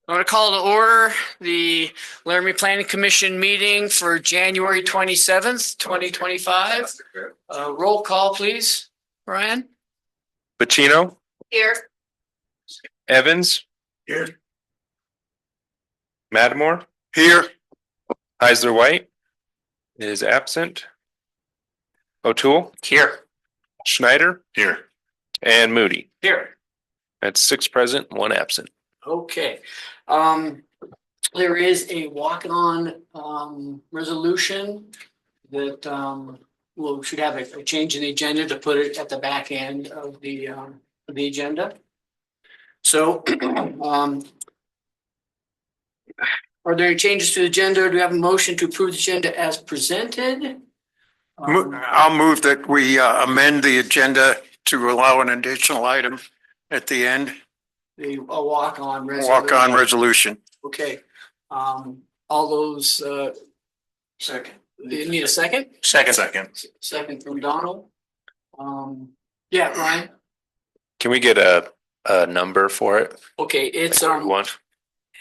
I'm going to call to order the Laramie Planning Commission meeting for January 27th, 2025. Roll call, please. Brian? Pacino, Here. Evans, Here. Madmore, Here. Heisler White is absent. O'Toole, Here. Schneider, Here. and Moody. Here. That's 6 present, 1 absent. Okay. There is a walk-on resolution that should have a change in the agenda to put it at the back end of the agenda. So are there any changes to the agenda? Do we have a motion to approve the agenda as presented? I'll move that we amend the agenda to allow an additional item at the end. A walk-on resolution. Walk-on resolution. Okay. All those, Second. you need a second? Second. Second from Donald. Yeah, Ryan. Can we get a number for it? Okay, it's One.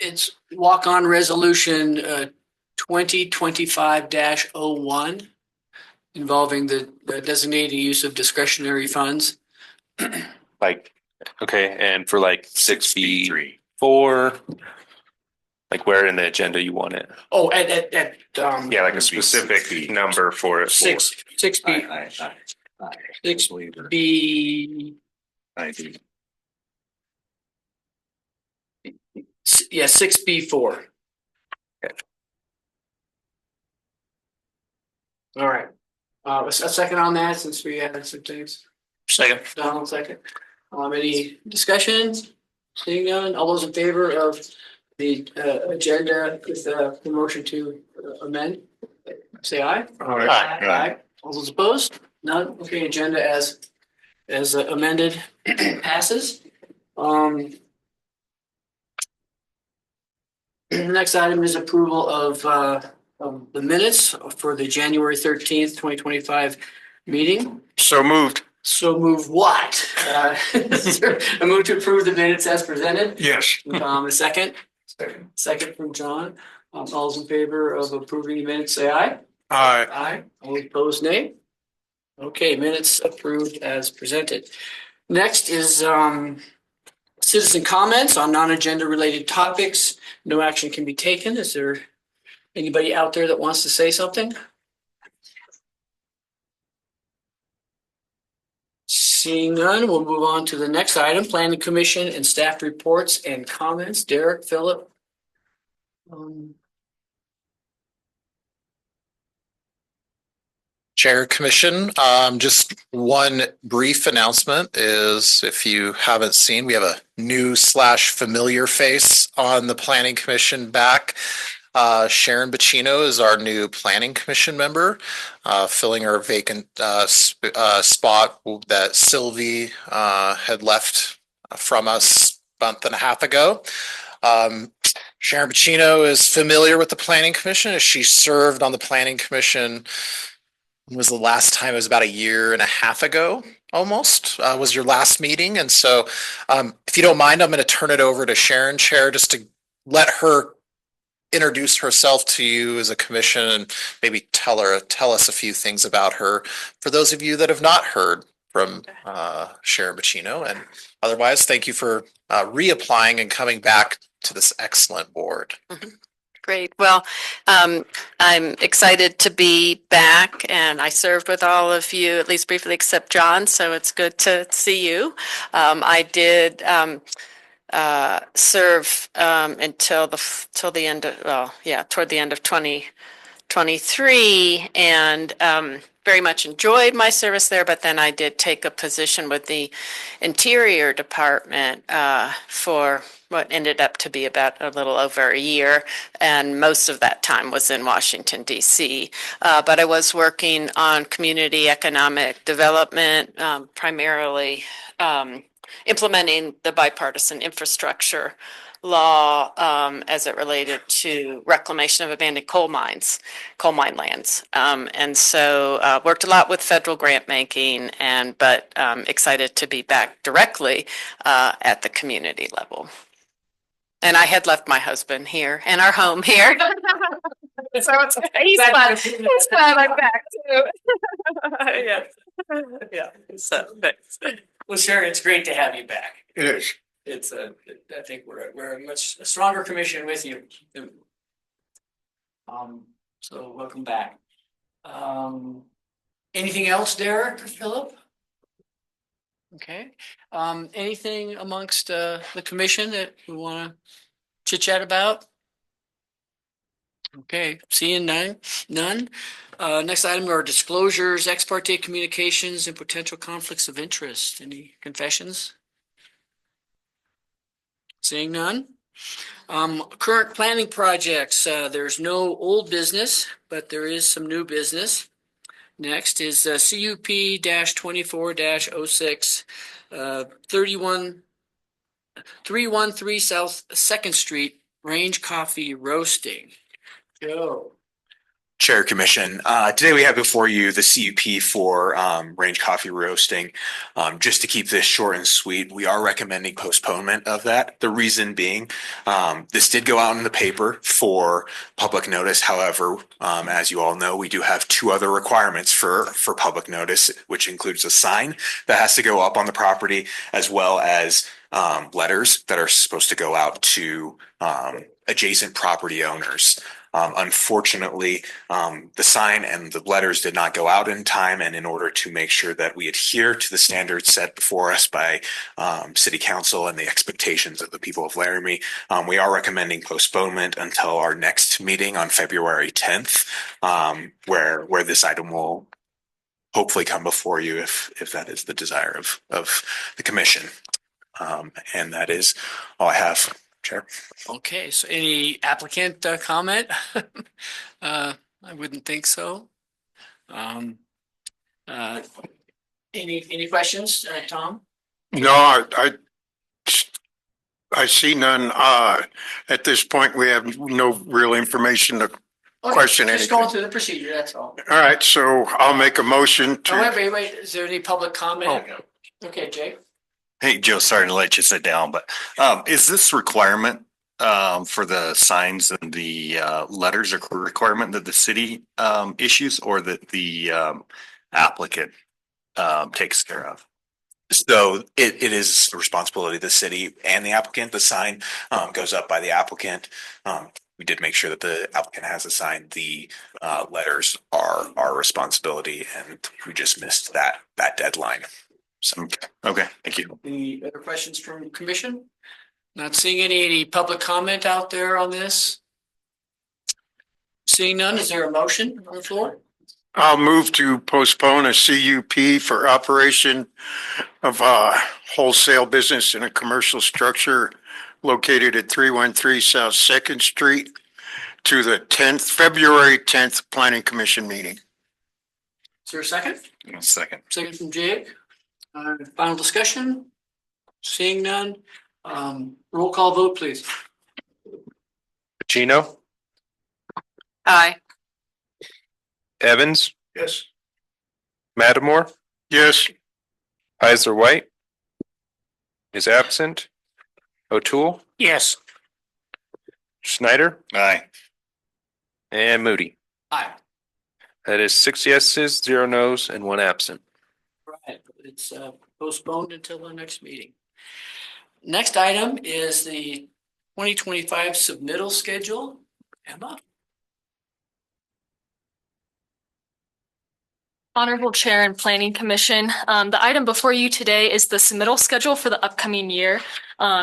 it's walk-on resolution 2025-01 involving the designated use of discretionary funds. Like, okay, and for like 6B4, like where in the agenda you want it? Oh, at Yeah, like a specific number for it. 6B. 6B. Yeah, 6B4. Okay. All right. A second on that since we added some things. Second. Donald, second. Any discussions? Seeing none, all those in favor of the agenda with the motion to amend, say aye. Aye. All those opposed? None. Okay, agenda as amended passes. The next item is approval of the minutes for the January 13th, 2025 meeting. So moved. So move what? Is there a move to approve the minutes as presented? Yes. A second? Second from John. All those in favor of approving the minutes, say aye. Aye. Aye. All opposed, nay. Okay, minutes approved as presented. Next is citizen comments on non-agenda related topics. No action can be taken. Is there anybody out there that wants to say something? Seeing none, we'll move on to the next item, Planning Commission and staff reports and comments. Derek, Philip. Chair Commission, just one brief announcement is if you haven't seen, we have a new / familiar face on the Planning Commission back. Sharon Bacino is our new Planning Commission member, filling our vacant spot that Sylvie had left from us a month and a half ago. Sharon Bacino is familiar with the Planning Commission as she served on the Planning Commission. Was the last time? It was about a year and a half ago, almost, was your last meeting. And so if you don't mind, I'm going to turn it over to Sharon, Chair, just to let her introduce herself to you as a commission and maybe tell us a few things about her for those of you that have not heard from Sharon Bacino. And otherwise, thank you for reapplying and coming back to this excellent board. Mm-hmm. Great. Well, I'm excited to be back, and I served with all of you, at least briefly, except John, so it's good to see you. I did serve until the end of, toward the end of 2023, and very much enjoyed my service there, but then I did take a position with the Interior Department for what ended up to be about a little over a year, and most of that time was in Washington, D.C. But I was working on community economic development, primarily implementing the bipartisan infrastructure law as it related to reclamation of abandoned coal mine lands. And so worked a lot with federal grant making, but excited to be back directly at the community level. And I had left my husband here and our home here. So he's glad I'm back too. Yeah. Yeah. So thanks. Well, Sharon, it's great to have you back. It is. It's I think we're a much stronger commission with you. So welcome back. Anything else, Derek or Philip? Okay, anything amongst the commission that we want to chit chat about? Okay, seeing none. Next item are disclosures, ex parte communications, and potential conflicts of interest. Any confessions? Seeing none. Current planning projects, there's no old business, but there is some new business. Next is CUP 24-06, 313 South Second Street, Range Coffee Roasting. Joe. Chair Commission, today we have before you the CUP for Range Coffee Roasting. Just to keep this short and sweet, we are recommending postponement of that. The reason being, this did go out in the paper for public notice. However, as you all know, we do have two other requirements for public notice, which includes a sign that has to go up on the property, as well as letters that are supposed to go out to adjacent property owners. Unfortunately, the sign and the letters did not go out in time, and in order to make sure that we adhere to the standards set before us by City Council and the expectations of the people of Laramie, we are recommending postponement until our next meeting on February 10th, where this item will hopefully come before you if that is the desire of the commission. And that is all I have, Chair. Okay, so any applicant comment? I wouldn't think so. Any questions, Tom? No, I see none. At this point, we have no real information to Okay, question just anything. going through the procedure, that's all. All right, so I'll make a motion Oh, to, wait, is there any public comment? Okay, Jake? Hey, Joe, sorry to let you sit down, but is this requirement for the signs and the letters a requirement that the city issues or that the applicant takes care of? So it is the responsibility of the city and the applicant. The sign goes up by the applicant. We did make sure that the applicant has a sign. The letters are our responsibility, and we just missed that deadline. So, Okay, thank you. Any other questions from the commission? Not seeing any public comment out there on this? Seeing none, is there a motion on the floor? I'll move to postpone a CUP for operation of a wholesale business in a commercial structure located at 313 South Second Street to the February 10th Planning Commission meeting. Is there a second? Second. Second from Jake. Final discussion? Seeing none. Roll call vote, please. Pacino, Aye. Evans, Yes. Matamore, Yes. Heisler White is absent. O'Toole, Yes. Schneider, Aye. and Moody. Aye. That is 6 yeses, 0 nos, and 1 absent. Right, it's postponed until the next meeting. Next item is the 2025 submittal schedule. Emma? Honorable Chair and Planning Commission, the item before you today is the submittal schedule for the upcoming year,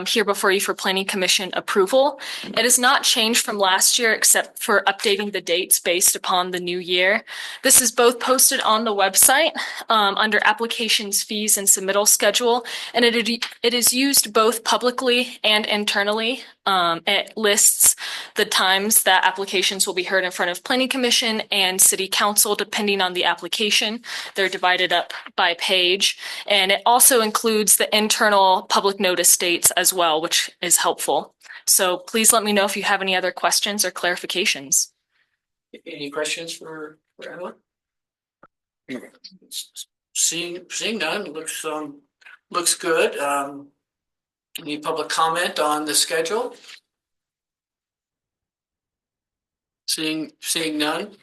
here before you for Planning Commission approval. It has not changed from last year except for updating the dates based upon the new year. This is both posted on the website under applications, fees, and submittal schedule, and it is used both publicly and internally. It lists the times that applications will be heard in front of Planning Commission and City Council, depending on the application. They're divided up by page, and it also includes the internal public notice dates as well, which is helpful. So please let me know if you have any other questions or clarifications. Any questions for Emma? Seeing none, looks good. Any public comment on the schedule? Seeing none,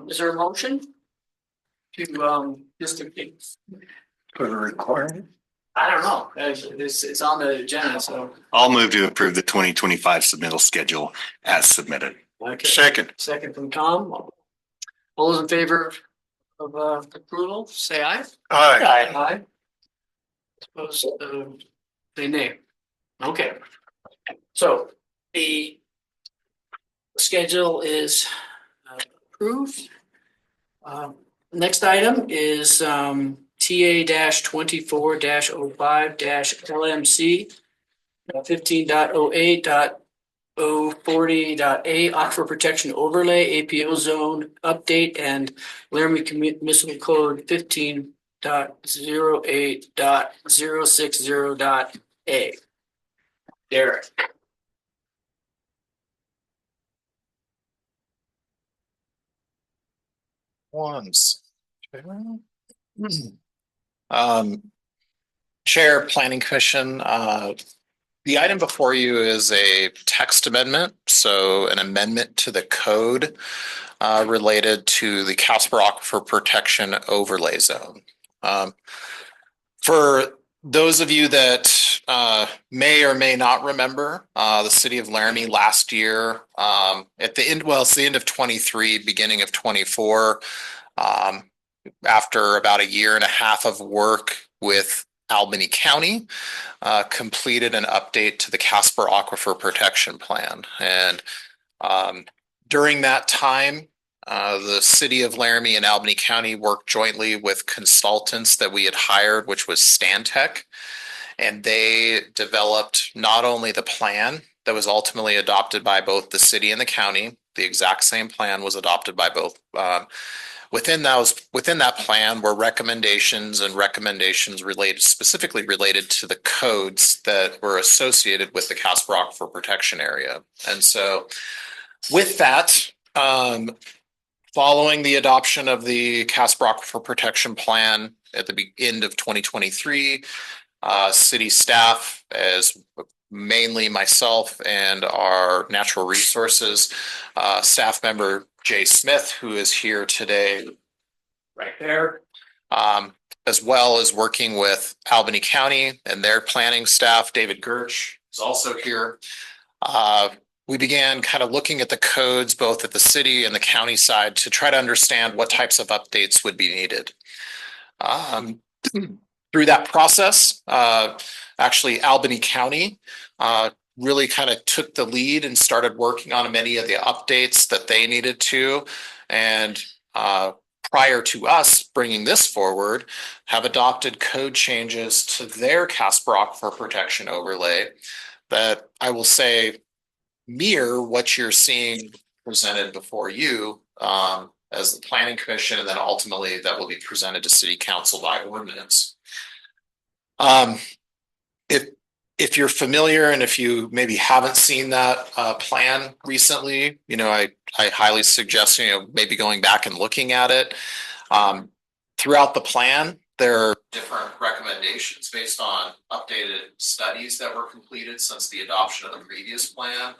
is there a motion? To, just to, For the requirement. I don't know, it's on the agenda, so. I'll move to approve the 2025 submittal schedule as submitted. Okay. Second. From Tom. All those in favor of, approval, say aye. Aye. Aye. Opposed, say nay. Okay. So the schedule is approved. Next item is TA 24 05 LMC 15.08.040.A Aquifer Protection Overlay APO Zone Update and Laramie Municipal Code 15.08.060.A. Derek. Once. Chair, Planning Commission, the item before you is a text amendment, so an amendment to the code related to the Casper Aquifer Protection Overlay Zone. For those of you that may or may not remember, the city of Laramie last year, at the end, well, it's the end of 23, beginning of 24, after about a year and a half of work with Albany County, completed an update to the Casper Aquifer Protection Plan. And during that time, the city of Laramie and Albany County worked jointly with consultants that we had hired, which was Stantec. And they developed not only the plan that was ultimately adopted by both the city and the county, the exact same plan was adopted by both. Within that plan were recommendations specifically related to the codes that were associated with the Casper Aquifer Protection Area. And so with that, following the adoption of the Casper Aquifer Protection Plan at the end of 2023, city staff, as mainly myself and our natural resources staff member Jay Smith, who is here today, right there, as well as working with Albany County and their planning staff. David Gerch is also here. We began kind of looking at the codes both at the city and the county side to try to understand what types of updates would be needed. Through that process, actually Albany County really kind of took the lead and started working on many of the updates that they needed to. And prior to us bringing this forward, have adopted code changes to their Casper Aquifer Protection Overlay that I will say mirror what you're seeing presented before you as the Planning Commission, and then ultimately that will be presented to City Council by ordinance. If you're familiar and if you maybe haven't seen that plan recently, I highly suggest maybe going back and looking at it. Throughout the plan, there are different recommendations based on updated studies that were completed since the adoption of the previous plan.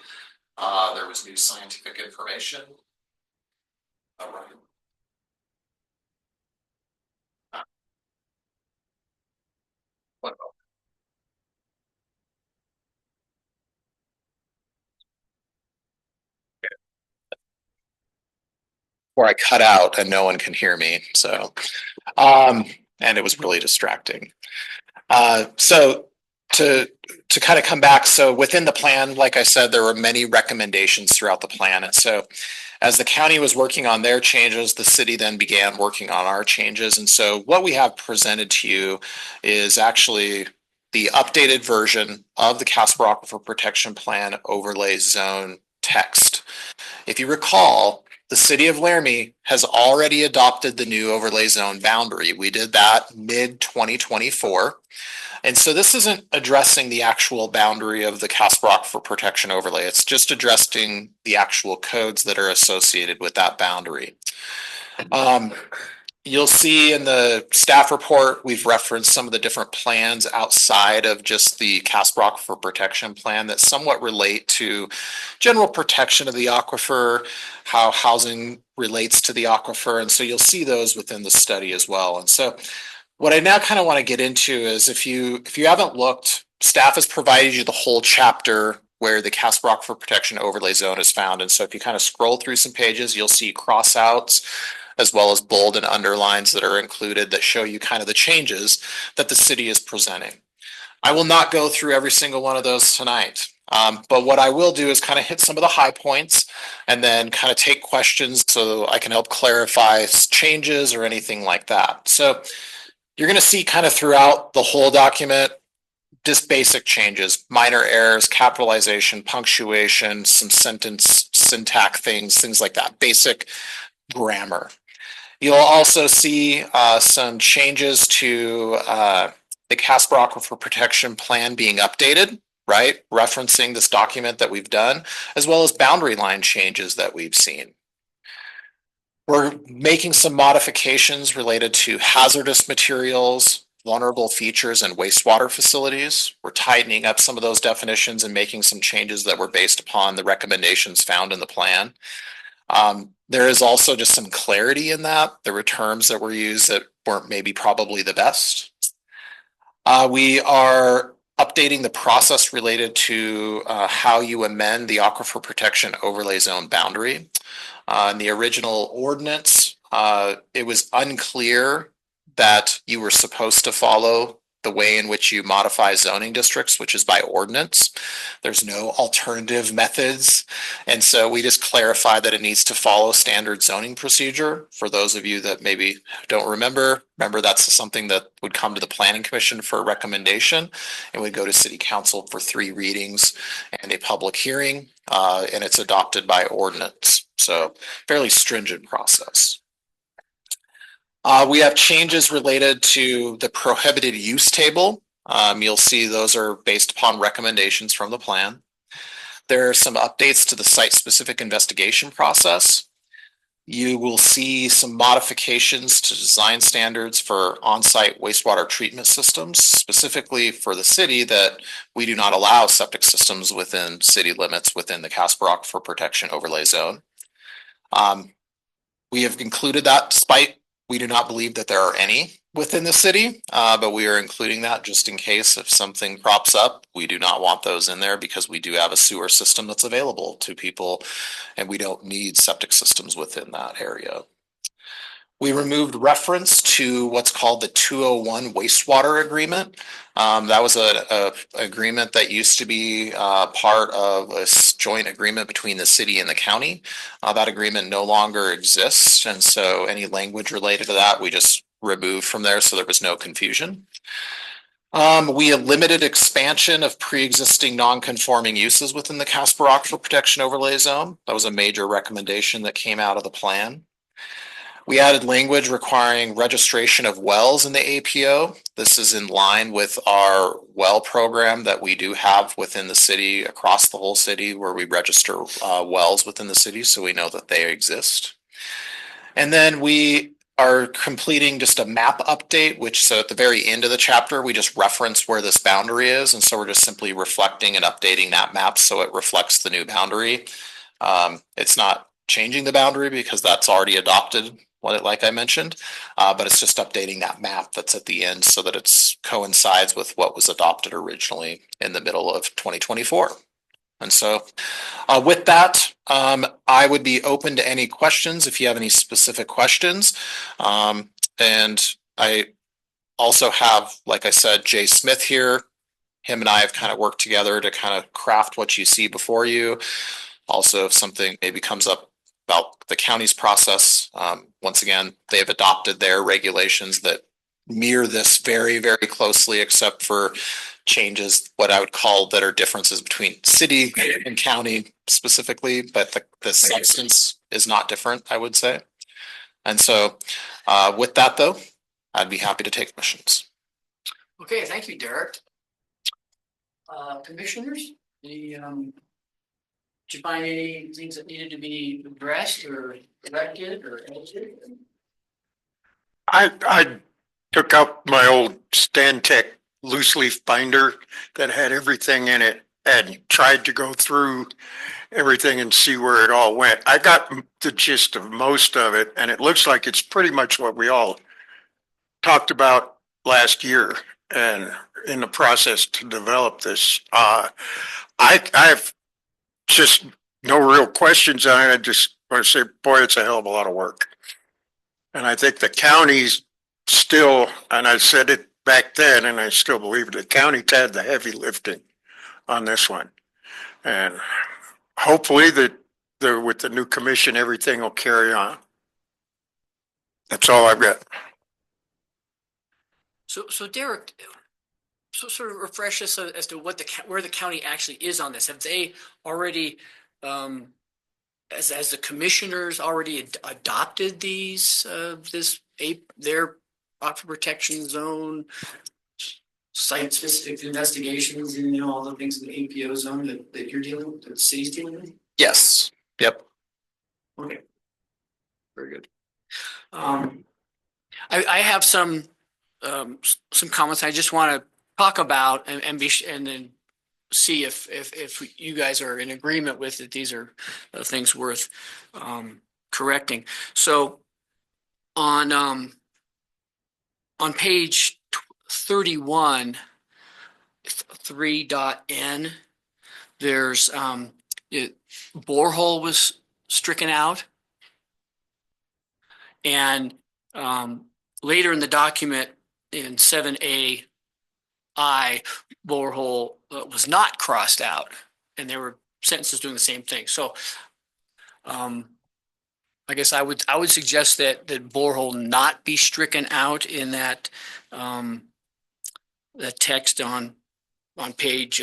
There was new scientific information. Where I cut out and no one can hear me. So, and it was really distracting. So to kind of come back, so within the plan, like I said, there were many recommendations throughout the plan. And so as the county was working on their changes, the city then began working on our changes. And so what we have presented to you is actually the updated version of the Casper Aquifer Protection Plan Overlay Zone text. If you recall, the city of Laramie has already adopted the new overlay zone boundary. We did that mid-2024. And so this isn't addressing the actual boundary of the Casper Aquifer Protection Overlay. It's just addressing the actual codes that are associated with that boundary. you'll see in the staff report, we've referenced some of the different plans outside of just the Casper Aquifer Protection Plan that somewhat relate to general protection of the aquifer, how housing relates to the aquifer. And so you'll see those within the study as well. And so what I now kind of want to get into is if you haven't looked, staff has provided you the whole chapter where the Casper Aquifer Protection Overlay Zone is found. And so if you kind of scroll through some pages, you'll see crossouts as well as bold and underlines that are included that show you kind of the changes that the city is presenting. I will not go through every single one of those tonight. But what I will do is kind of hit some of the high points and then kind of take questions so I can help clarify changes or anything like that. So you're going to see kind of throughout the whole document, just basic changes, minor errors, capitalization, punctuation, some sentence syntax things like that, basic grammar. You'll also see some changes to the Casper Aquifer Protection Plan being updated, right? Referencing this document that we've done, as well as boundary line changes that we've seen. We're making some modifications related to hazardous materials, vulnerable features, and wastewater facilities. We're tightening up some of those definitions and making some changes that were based upon the recommendations found in the plan. There is also just some clarity in that. There were terms that were used that weren't maybe probably the best. We are updating the process related to how you amend the Aquifer Protection Overlay Zone boundary. In the original ordinance, it was unclear that you were supposed to follow the way in which you modify zoning districts, which is by ordinance. There's no alternative methods. And so we just clarify that it needs to follow standard zoning procedure. For those of you that maybe don't remember that's something that would come to the Planning Commission for a recommendation and would go to City Council for 3 readings and a public hearing, and it's adopted by ordinance. So fairly stringent process. We have changes related to the prohibited use table. You'll see those are based upon recommendations from the plan. There are some updates to the site-specific investigation process. You will see some modifications to design standards for on-site wastewater treatment systems, specifically for the city that we do not allow septic systems within city limits within the Casper Aquifer Protection Overlay Zone. We have included that despite we do not believe that there are any within the city, but we are including that just in case if something crops up. We do not want those in there because we do have a sewer system that's available to people and we don't need septic systems within that area. We removed reference to what's called the 201 wastewater agreement. That was an agreement that used to be part of a joint agreement between the city and the county. That agreement no longer exists. And so any language related to that, we just removed from there so there was no confusion. We have limited expansion of pre-existing non-conforming uses within the Casper Aquifer Protection Overlay Zone. That was a major recommendation that came out of the plan. We added language requiring registration of wells in the APO. This is in line with our well program that we do have within the city, across the whole city, where we register wells within the city so we know that they exist. And then we are completing just a map update, which so at the very end of the chapter, we just reference where this boundary is. And so we're just simply reflecting and updating that map so it reflects the new boundary. It's not changing the boundary because that's already adopted, like I mentioned, but it's just updating that map that's at the end so that it coincides with what was adopted originally in the middle of 2024. And so with that, I would be open to any questions if you have any specific questions. And I also have, like I said, Jay Smith here. Him and I have kind of worked together to kind of craft what you see before you. Also, if something maybe comes up about the county's process, once again, they've adopted their regulations that mirror this very, very closely, except for changes, what I would call that are differences between city and county specifically, but the substance is not different, I would say. And so with that, though, I'd be happy to take questions. Okay, thank you, Derek. Commissioners, did you find any things that needed to be addressed or corrected or edited? I took out my old Stantec loose leaf binder that had everything in it and tried to go through everything and see where it all went. I got the gist of most of it, and it looks like it's pretty much what we all talked about last year and in the process to develop this. I have just no real questions on it. I just want to say, boy, it's a hell of a lot of work. And I think the county's still, and I said it back then, and I still believe it, the county had the heavy lifting on this one. And hopefully that with the new commission, everything will carry on. That's all I've got. So Derek, so sort of refresh us as to what where the county actually is on this. Have they already, as the commissioners already adopted these, their aquifer protection zone, site-specific investigations, and all the things in the APO zone that you're dealing with, that the city's dealing with? Yes. Yep. Okay. Very good. I have some comments I just want to talk about and then see if you guys are in agreement with it. These are things worth correcting. So on page 31, 3.n, there's borehole was stricken out, and later in the document in 7A borehole was not crossed out, and there were sentences doing the same thing. So I guess I would suggest that borehole not be stricken out in that that text on page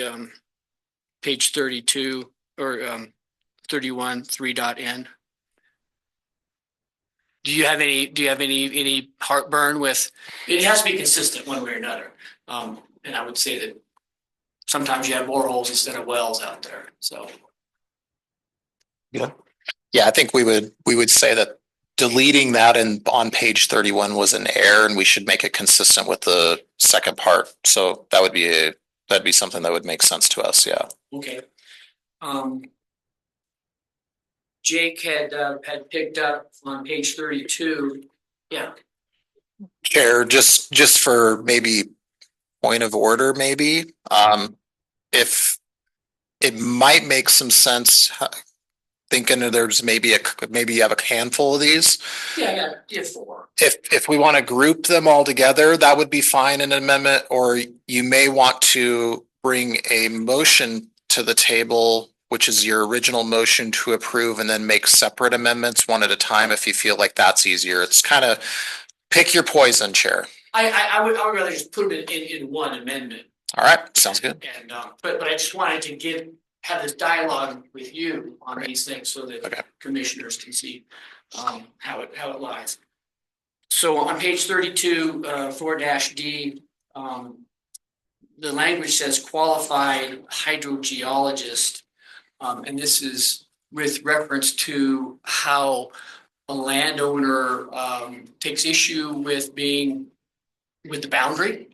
32 or 31 3.n. Do you have any heartburn with it? Has to be consistent one way or another. And I would say that sometimes you have boreholes instead of wells out there. So yeah, I think we would say that deleting that on page 31 was an error, and we should make it consistent with the second part. So that'd be something that would make sense to us. Yeah. Okay. Jake had picked up on page 32. Yeah. Chair, just for maybe point of order, maybe if it might make some sense, thinking there's maybe you have a handful of these. Yeah, 4. If we want to group them all together, that would be fine in an amendment, or you may want to bring a motion to the table, which is your original motion to approve, and then make separate amendments one at a time if you feel like that's easier. It's kind of pick your poison, Chair. I would rather just put it in one amendment. All right, sounds good. And but I just wanted to have this dialogue with you on these things so that commissioners can see how it lies. So on page 32, 4-D, the language says qualified hydrogeologist, and this is with reference to how a landowner takes issue with the boundary.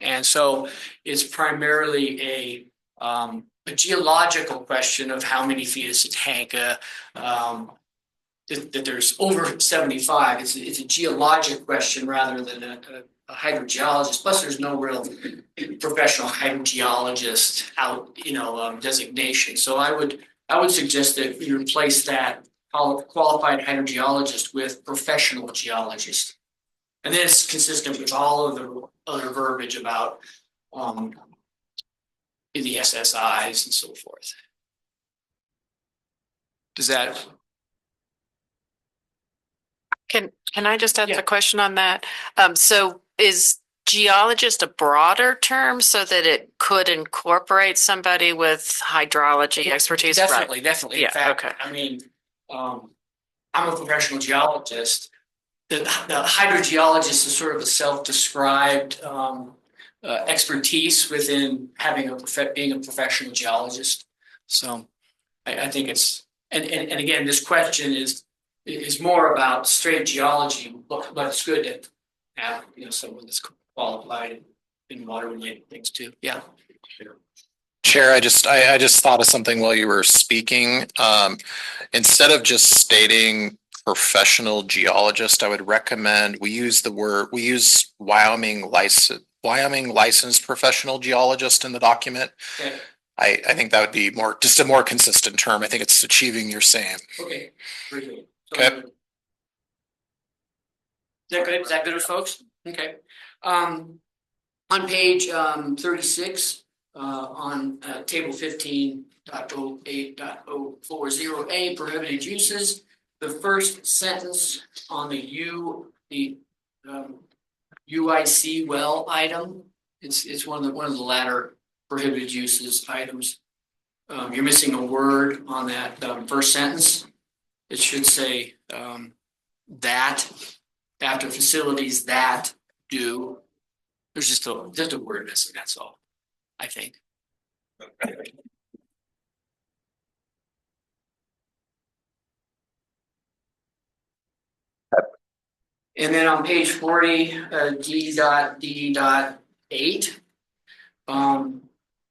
And so it's primarily a geological question of how many feet is a tank, that there's over 75. It's a geologic question rather than a hydrogeologist. Plus there's no real professional hydrogeologist out, designation. So I would suggest that you replace that qualified hydrogeologist with professional geologist. And then it's consistent with all of the other verbiage about the SSIs and so forth. Does that? Can I just ask a question on that? So is geologist a broader term so that it could incorporate somebody with hydrology expertise? Definitely. Yeah, In fact, okay. I mean, I'm a professional geologist. The hydrogeologist is sort of a self-described expertise within being a professional geologist. So I think it's and again, this question is is more about straight geology, but it's good to have, someone that's qualified in water related things too. Yeah. Chair, I just thought of something while you were speaking. Instead of just stating professional geologist, I would recommend we use Wyoming licensed professional geologist in the document. Okay. I think that would be just a more consistent term. I think it's achieving your same. Okay. Very good. Okay. Is that good? Is that good with folks? Okay. On page 36, on table 15.08.040A, prohibited uses, the first sentence on the UIC well item, it's one of the latter prohibited uses items. You're missing a word on that first sentence. It should say that after facilities that do. There's just a word missing. That's all, I think. And then on page 40, D.8,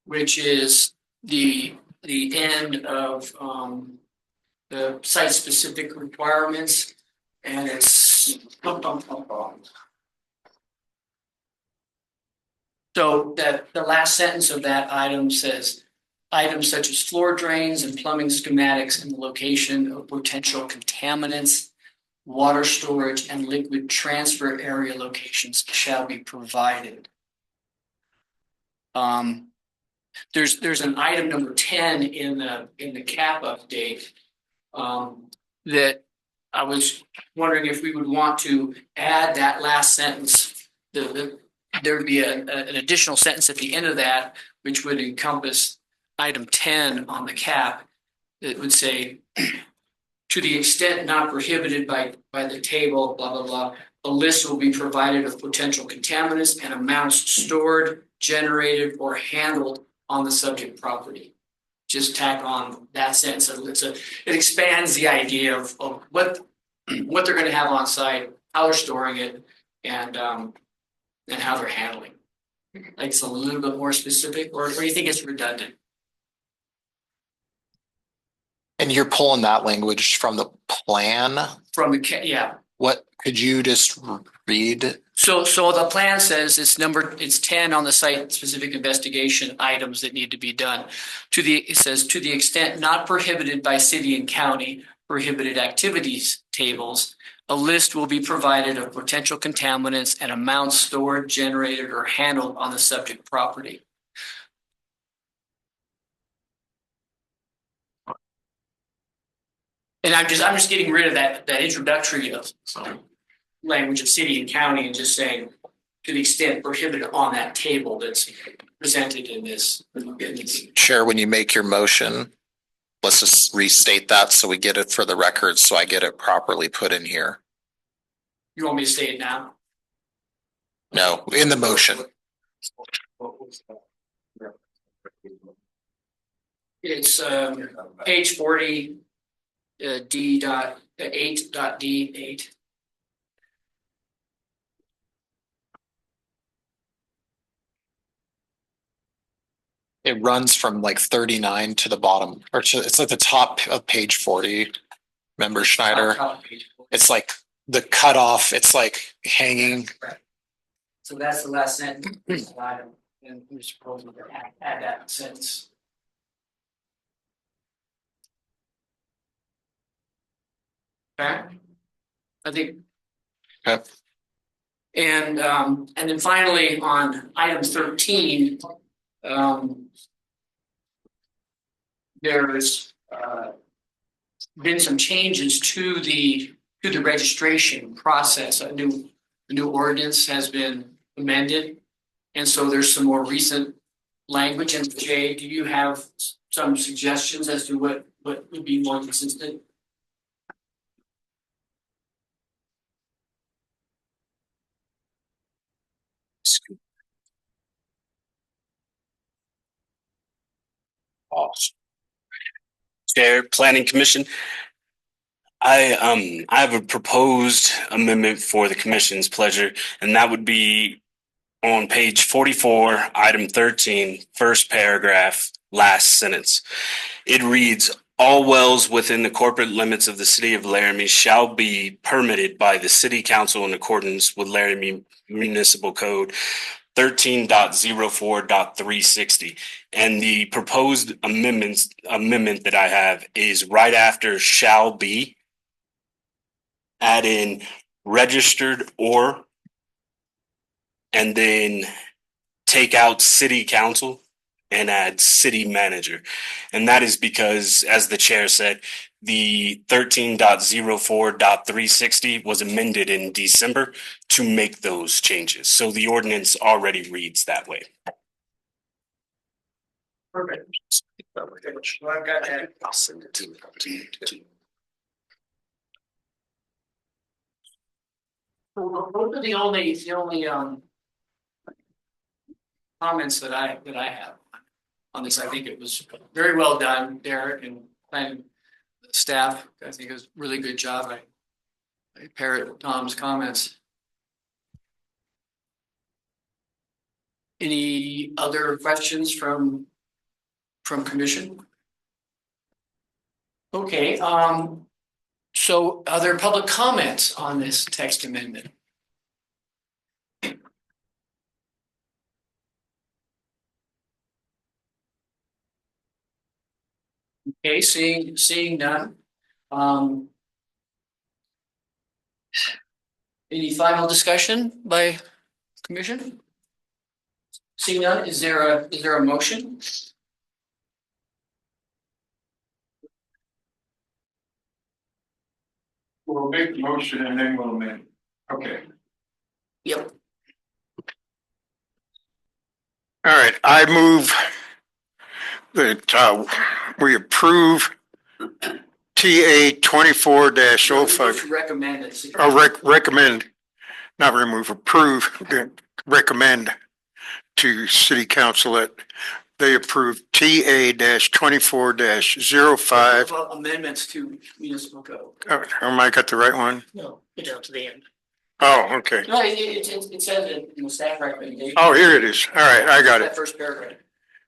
which is the end of the site specific requirements, and it's so that the last sentence of that item says items such as floor drains and plumbing schematics and the location of potential contaminants, water storage, and liquid transfer area locations shall be provided. There's an item number 10 in the CAP update that I was wondering if we would want to add that last sentence. There would be an additional sentence at the end of that, which would encompass item 10 on the CAP. It would say, to the extent not prohibited by the table, blah, blah, blah, a list will be provided of potential contaminants and amounts stored, generated, or handled on the subject property. Just tack on that sentence. It expands the idea of what they're going to have on site, how they're storing it, and how they're handling. Like it's a little bit more specific, or you think it's redundant? And you're pulling that language from the plan? From the, yeah. What could you just read? So the plan says it's 10 on the site specific investigation items that need to be done. It says to the extent not prohibited by city and county prohibited activities tables, a list will be provided of potential contaminants and amounts stored, generated, or handled on the subject property. And I'm just getting rid of that introductory of language of city and county and just saying to the extent prohibited on that table that's presented in this. Chair, when you make your motion, let's just restate that so we get it for the record, so I get it properly put in here. You want me to say it now? No, in the motion. It's page 40, D.8.D8. It runs from like 39 to the bottom, or it's like the top of page 40. Member Schneider. It's like the cutoff. It's like hanging. So that's the last sentence. And we're supposed to add that sentence. Okay. I think. Okay. And then finally on item 13, there's been some changes to the registration process. A new ordinance has been amended, and so there's some more recent language. And Jay, do you have some suggestions as to what would be more consistent? Chair, Planning Commission. I have a proposed amendment for the commission's pleasure, and that would be on page 44, item 13, first paragraph, last sentence. It reads, all wells within the corporate limits of the city of Laramie shall be permitted by the city council in accordance with Laramie Municipal Code 13.04.360. And the proposed amendment that I have is right after shall be, add in registered or, and then take out city council and add city manager. And that is because, as the chair said, the 13.04.360 was amended in December to make those changes. So the ordinance already reads that way. Perfect. Well, I've got that. I'll send it to you. Those are the only comments that I have on this. I think it was very well done, Derek and planning staff. I think it was a really good job. I parrot Tom's comments. Any other questions from commission? Okay, so are there public comments on this text amendment? Okay, seeing none. Any final discussion by commission? Seeing none, is there a motion? We'll make the motion and then we'll amend. Okay. Yep. All right, I move that we approve TA 24-05. Recommend it. Recommend, not remove, approve, recommend to city council that they approve TA 24-05. Amendments to municipal code. Am I got the right one? No, get down to the end. Oh, okay. No, it says it in the staff recommendation. Oh, here it is. All right, I got it. That first paragraph.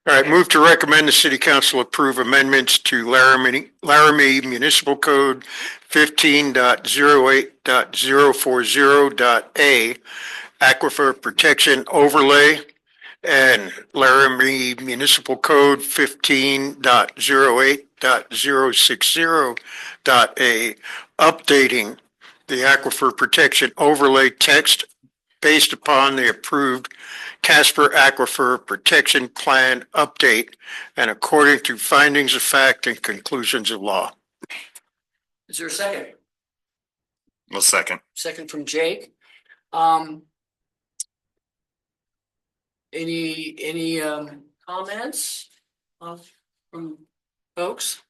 All right, move to recommend the city council approve amendments to Laramie Municipal Code 15.08.040.a Aquifer Protection Overlay and Laramie Municipal Code 15.08.060.a updating the Aquifer Protection Overlay text based upon the approved Casper Aquifer Protection Plan update and according to findings of fact and conclusions of law. Is there a second? Well, second. Second from Jake. Any comments from folks?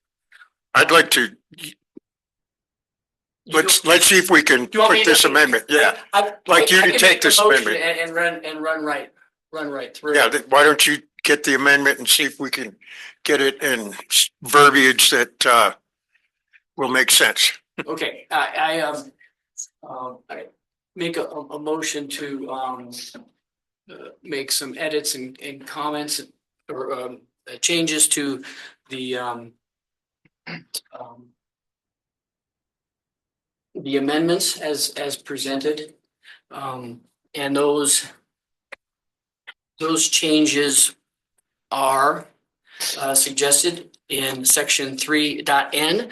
I'd like to, let's see if we can put this amendment. Yeah, like you to take this amendment. And run right through. Yeah, why don't you get the amendment and see if we can get it in verbiage that will make sense. Okay, I make a motion to make some edits and comments or changes to the amendments as presented, and those changes are suggested in section 3.n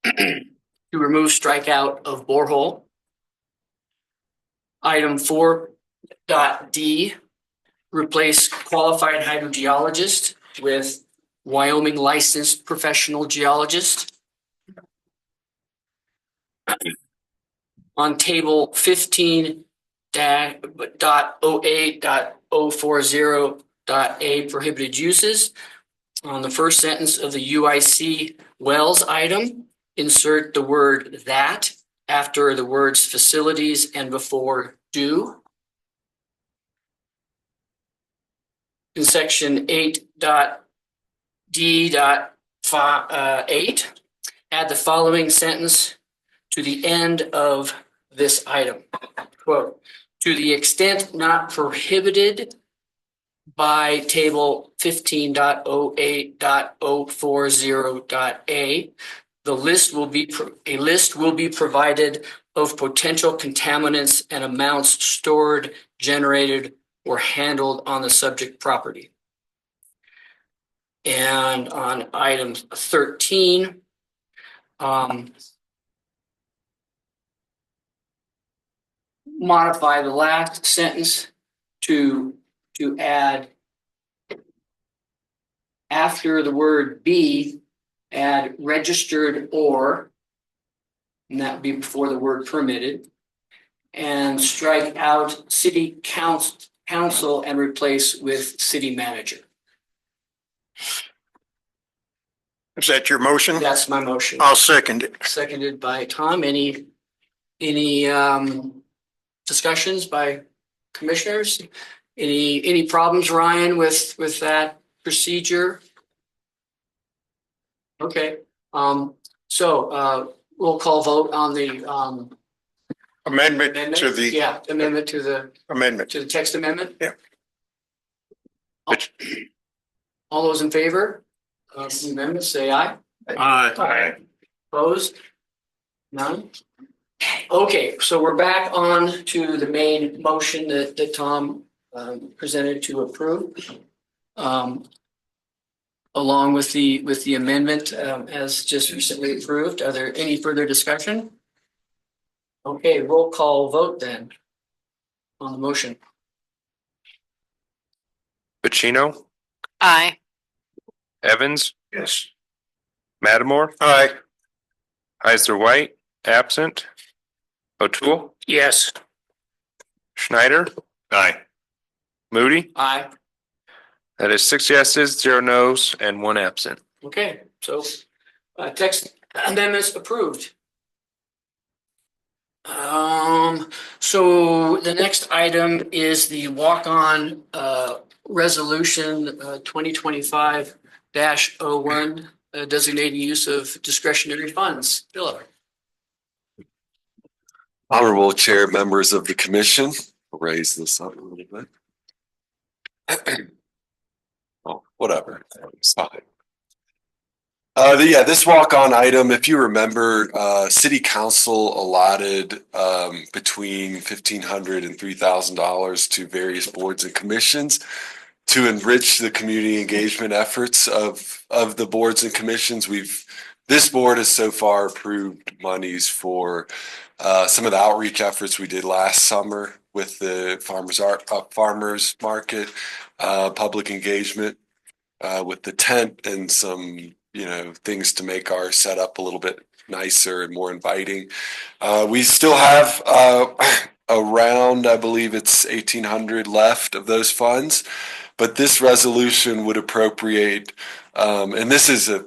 to remove strikeout of borehole. Item 4.d, replace qualified hydrogeologist with Wyoming licensed professional geologist. On table 15.08.040.a prohibited uses, on the first sentence of the UIC wells item, insert the word that after the words facilities and before do. In section 8.d.8, add the following sentence to the end of this item. Quote, to the extent not prohibited by table 15.08.040.a, a list will be provided of potential contaminants and amounts stored, generated, or handled on the subject property. And on item 13, modify the last sentence to add, after the word be, add registered or, and that would be before the word permitted, and strike out city council and replace with city manager. Is that your motion? That's my motion. I'll second it. Seconded by Tom. Any discussions by commissioners? Any problems, Ryan, with that procedure? Okay, so roll call vote on the Amendment amendment. to the Yeah, amendment to the amendment. text amendment. Yeah. All those in favor of the amendment, say aye. Aye. Opposed? None? Okay, so we're back on to the main motion that Tom presented to approve. Along with the amendment as just recently approved. Are there any further discussion? Okay, roll call vote then on the motion. Pacino, Aye. Evans, Yes. Matamore, Aye. Heisler White, absent. O'Toole, Yes. Schneider, Aye. Moody. Aye. That is 6 yeses, 0 nos, and 1 absent. Okay, so text amendments approved. So the next item is the walk-on resolution 2025-01 designating use of discretionary funds. Philip. Honorable Chair, members of the commission, I'll raise this up a little bit. Oh, whatever, it's fine. This walk-on item, if you remember, city council allotted between $1,500 and $3,000 to various boards and commissions to enrich the community engagement efforts of the boards and commissions. This board has so far approved monies for some of the outreach efforts we did last summer with the farmers market, public engagement with the tent and some things to make our setup a little bit nicer and more inviting. We still have around, I believe it's 1,800 left of those funds, but this resolution would appropriate, and this is a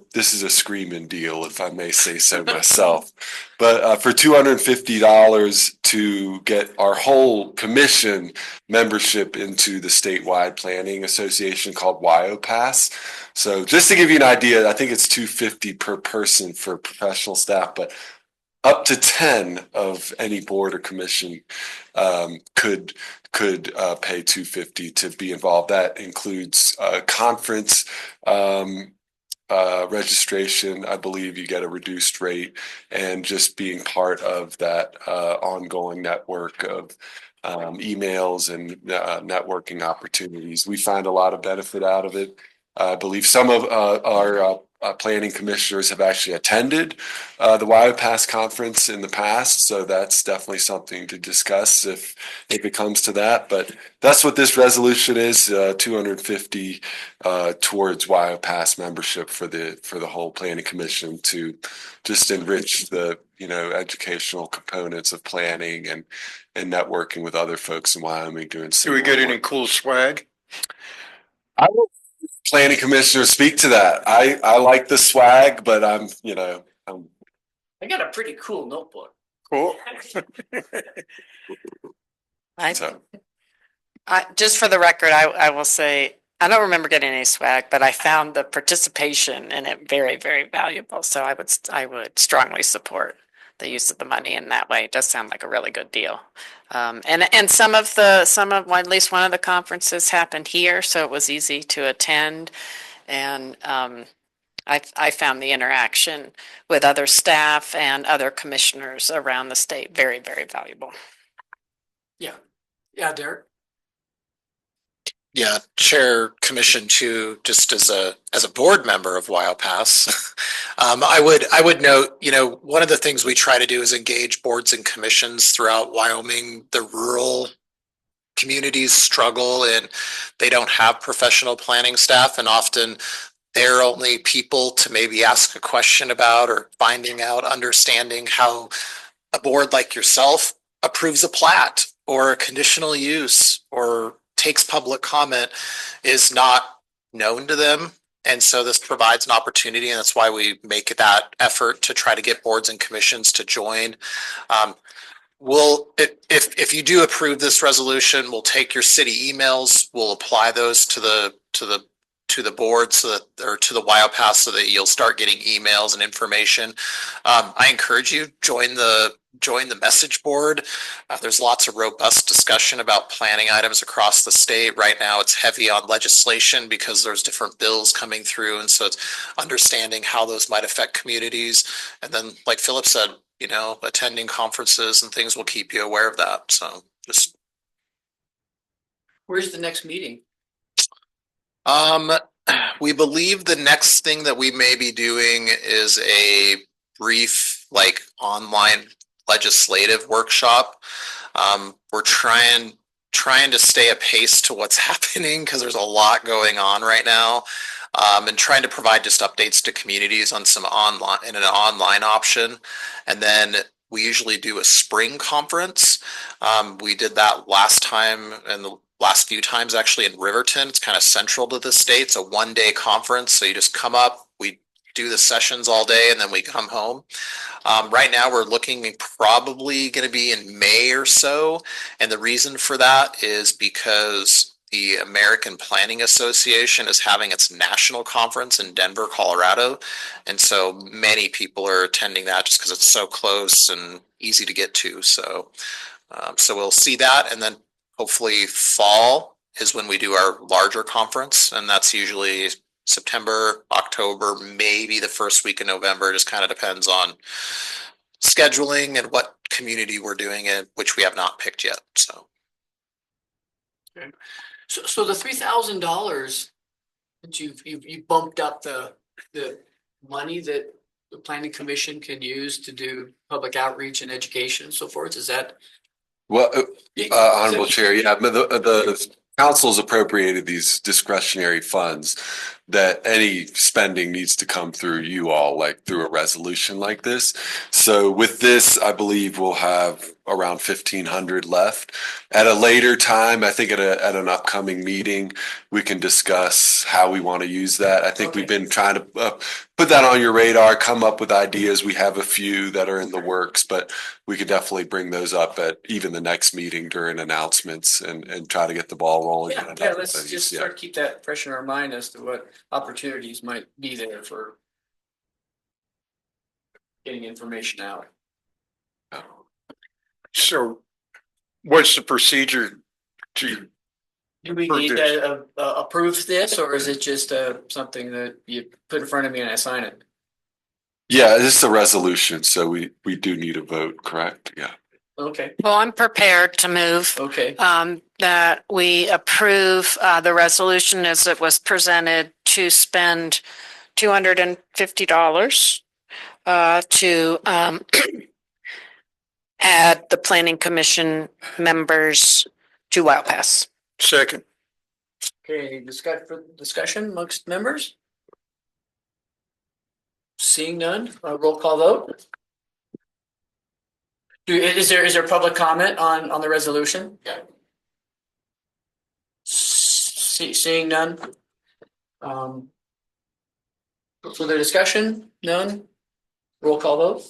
screaming deal, if I may say so myself, but for $250 to get our whole commission membership into the statewide planning association called WyoPass. So just to give you an idea, I think it's $250 per person for professional staff, but up to 10 of any board or commission could pay $250 to be involved. That includes conference registration. I believe you get a reduced rate, and just being part of that ongoing network of emails and networking opportunities. We find a lot of benefit out of it. I believe some of our planning commissioners have actually attended the WyoPass conference in the past, so that's definitely something to discuss if it comes to that. But that's what this resolution is: $250 towards WyoPass membership for the whole planning commission to just enrich the educational components of planning and networking with other folks in Wyoming doing. Do we get any cool swag? I will planning commissioner speak to that. I like the swag, but I got a pretty cool notebook. Cool. Just for the record, I will say, I don't remember getting any swag, but I found the participation in it very, very valuable. So I would strongly support the use of the money in that way. It does sound like a really good deal. And some of, well, at least one of the conferences happened here, so it was easy to attend. And I found the interaction with other staff and other commissioners around the state very, very valuable. Yeah, Derek. Yeah, Chair Commission too, just as a board member of WildPass. I would note, one of the things we try to do is engage boards and commissions throughout Wyoming. The rural communities struggle and they don't have professional planning staff, and often they're only people to maybe ask a question about or finding out, understanding how a board like yourself approves a plat or a conditional use or takes public comment is not known to them. And so this provides an opportunity, and that's why we make that effort to try to get boards and commissions to join. If you do approve this resolution, we'll take your city emails, we'll apply those to the board or to the WildPass so that you'll start getting emails and information. I encourage you, join the message board. There's lots of robust discussion about planning items across the state. Right now it's heavy on legislation because there's different bills coming through, and so it's understanding how those might affect communities. And then, like Philip said, attending conferences and things will keep you aware of that. So just. Where's the next meeting? We believe the next thing that we may be doing is a brief, online legislative workshop. We're trying to stay apace to what's happening because there's a lot going on right now, and trying to provide just updates to communities on an online option. And then we usually do a spring conference. We did that last time, and the last few times actually in Riverton. It's kind of central to the state. It's a one-day conference. So you just come up, we do the sessions all day, and then we come home. Right now we're looking probably going to be in May or so. And the reason for that is because the American Planning Association is having its national conference in Denver, Colorado. And so many people are attending that just because it's so close and easy to get to. So we'll see that. And then hopefully fall is when we do our larger conference. And that's usually September, October, maybe the first week of November. Just kind of depends on scheduling and what community we're doing it, which we have not picked yet. So. Okay. So the $3,000 that you bumped up the money that the planning commission can use to do public outreach and education and so forth, is that? Well, Honorable Chair, yeah, but the council's appropriated these discretionary funds that any spending needs to come through you all, like through a resolution like this. So with this, I believe we'll have around 1,500 left. At a later time, I think at an upcoming meeting, we can discuss how we want to use that. I think we've been trying to put that on your radar, come up with ideas. We have a few that are in the works, but we could definitely bring those up at even the next meeting during announcements and try to get the ball rolling. Yeah, let's just start keep that fresh in our mind as to what opportunities might be there for getting information out. So what's the procedure to, Do we need to approve this, or is it just something that you put in front of me and I sign it? Yeah, this is a resolution, so we do need a vote, correct? Yeah. Okay, Well, I'm prepared to move okay. that we approve the resolution as it was presented to spend $250 to add the planning commission members to WildPass. second? Okay, discussion amongst members? Seeing none, roll call vote. Is there public comment on the resolution? Yeah. Seeing none. Further discussion? None? Roll call vote?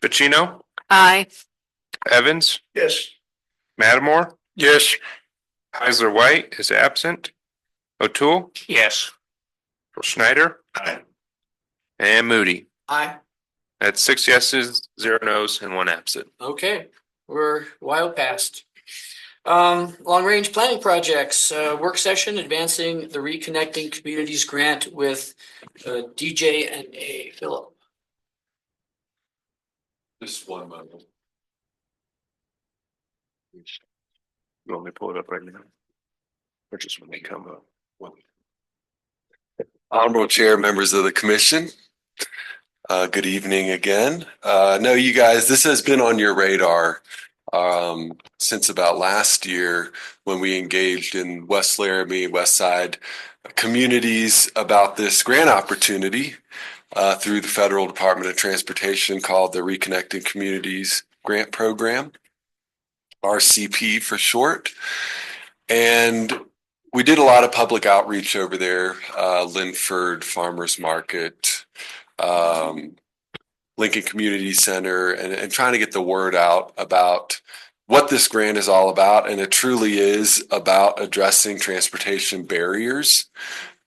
Pacino, Aye. Evans, Yes. Matamore, Yes. Heisler White is absent. O'Toole, Yes. Schneider, Aye. and Moody. Aye. That's 6 yeses, 0 nos, and 1 absent. Okay, we're well past. Long range planning projects, work session advancing the Reconnecting Communities grant with DJ and A. Philip. Just one moment. You want me to pull it up right now? Or just when they come up? Honorable Chair, members of the commission, good evening again. No, you guys, this has been on your radar since about last year when we engaged in West Laramie, West Side communities about this grant opportunity through the Federal Department of Transportation called the Reconnecting Communities Grant Program, RCP for short. And we did a lot of public outreach over there, Linford Farmers Market, Lincoln Community Center, and trying to get the word out about what this grant is all about. And it truly is about addressing transportation barriers